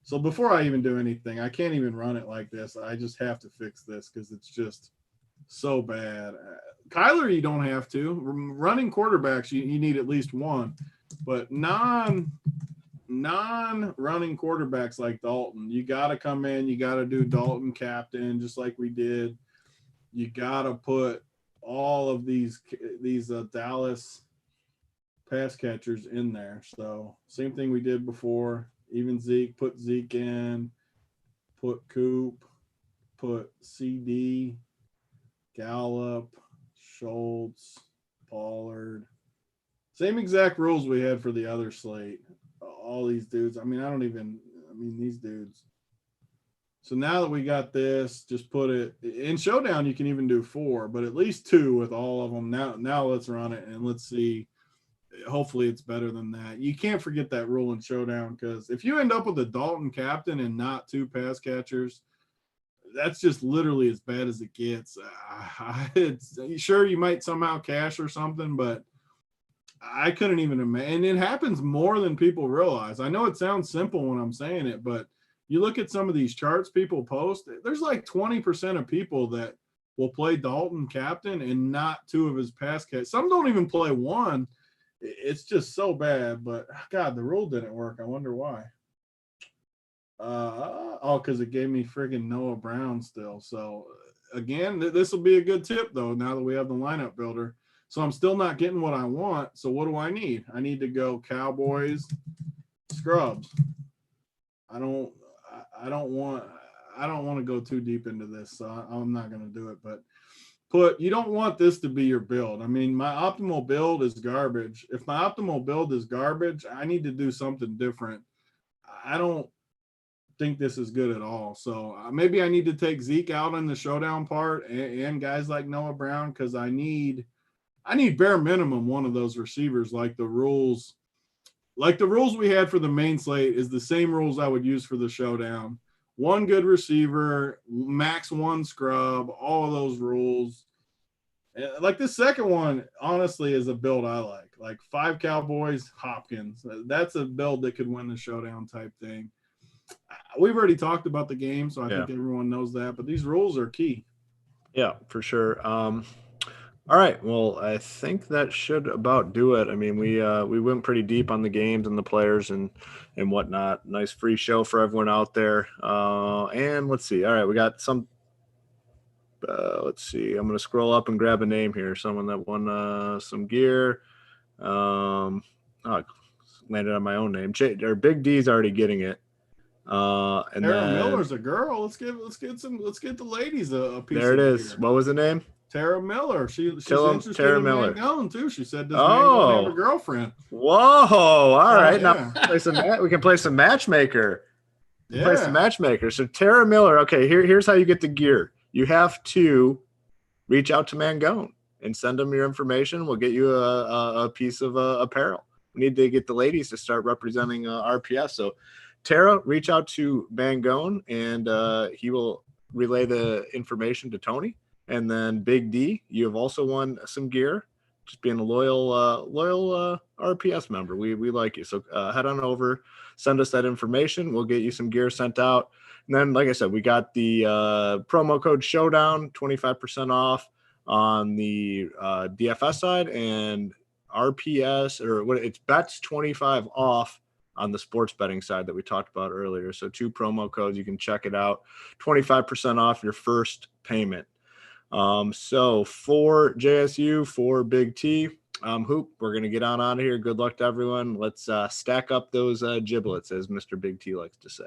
So before I even do anything, I can't even run it like this. I just have to fix this because it's just so bad. Kyler, you don't have to. Running quarterbacks, you need at least one. But non-running quarterbacks like Dalton, you got to come in. You got to do Dalton captain just like we did. You got to put all of these Dallas pass catchers in there. So same thing we did before. Even Zeke, put Zeke in, put Coop, put CD, Gallup, Schultz, Pollard. Same exact rules we had for the other slate. All these dudes. I mean, these dudes. So now that we got this, just put it in Showdown. You can even do 4, but at least 2 with all of them. Now let's run it and let's see. Hopefully it's better than that. You can't forget that rule in Showdown, because if you end up with a Dalton captain and not 2 pass catchers, that's just literally as bad as it gets. It's sure you might somehow cash or something, but I couldn't even imagine. And it happens more than people realize. I know it sounds simple when I'm saying it, but you look at some of these charts people post, there's like 20% of people that will play Dalton captain and not 2 of his pass catchers. Some don't even play 1. It's just so bad, but God, the rule didn't work. I wonder why. Because it gave me friggin' Noah Brown still. So again, this will be a good tip though, now that we have the lineup builder. So I'm still not getting what I want. So what do I need? I need to go Cowboys, scrubs. I don't want to go too deep into this, so I'm not going to do it, but you don't want this to be your build. I mean, my optimal build is garbage. If my optimal build is garbage, I need to do something different. I don't think this is good at all. So maybe I need to take Zeke out in the Showdown part and guys like Noah Brown, because I need bare minimum one of those receivers. Like the rules we had for the main slate is the same rules I would use for the Showdown. 1 good receiver, max 1 scrub, all of those rules. Like this second one, honestly, is a build I like. Like 5 Cowboys, Hopkins. That's a build that could win the Showdown type thing. we've already talked about the game, so I Yeah. think everyone knows that. But these rules are key. Yeah, for sure. All right. Well, I think that should about do it. I mean, we went pretty deep on the games and the players and whatnot. Nice free show for everyone out there. And let's see. All right, we got some. Let's see. I'm gonna scroll up and grab a name here. Someone that won some gear. Oh, landed on my own name. Or Big D's already getting it. And Tara then Miller's a girl. Let's get the ladies a piece. there it of is. gear. What was the name? Tara Miller. She's Tara interested in Miller. Mangone too. She said, "Does Mangone have a girlfriend?" Whoa! All right, yeah. now we can play some matchmaker. Yeah. Play some matchmaker. So Tara Miller. Okay, here's how you get the gear. You have to reach out to Mangone and send them your information. We'll get you a piece of apparel. We need to get the ladies to start representing RPS. So Tara, reach out to Mangone, and he will relay the information to Tony. And then Big D, you have also won some gear. Just being a loyal RPS member. We like you. So head on over, send us that information. We'll get you some gear sent out. And then, like I said, we got the promo code Showdown, 25% off on the DFS side, and RPS, or what it's bets 25 off on the sports betting side that we talked about earlier. So 2 promo codes, you can check it out. 25% off your first payment. So for JSU, for Big T, Hoop, we're going to get on out of here. Good luck to everyone. Let's stack up those giblets, as Mr. Big T likes to say.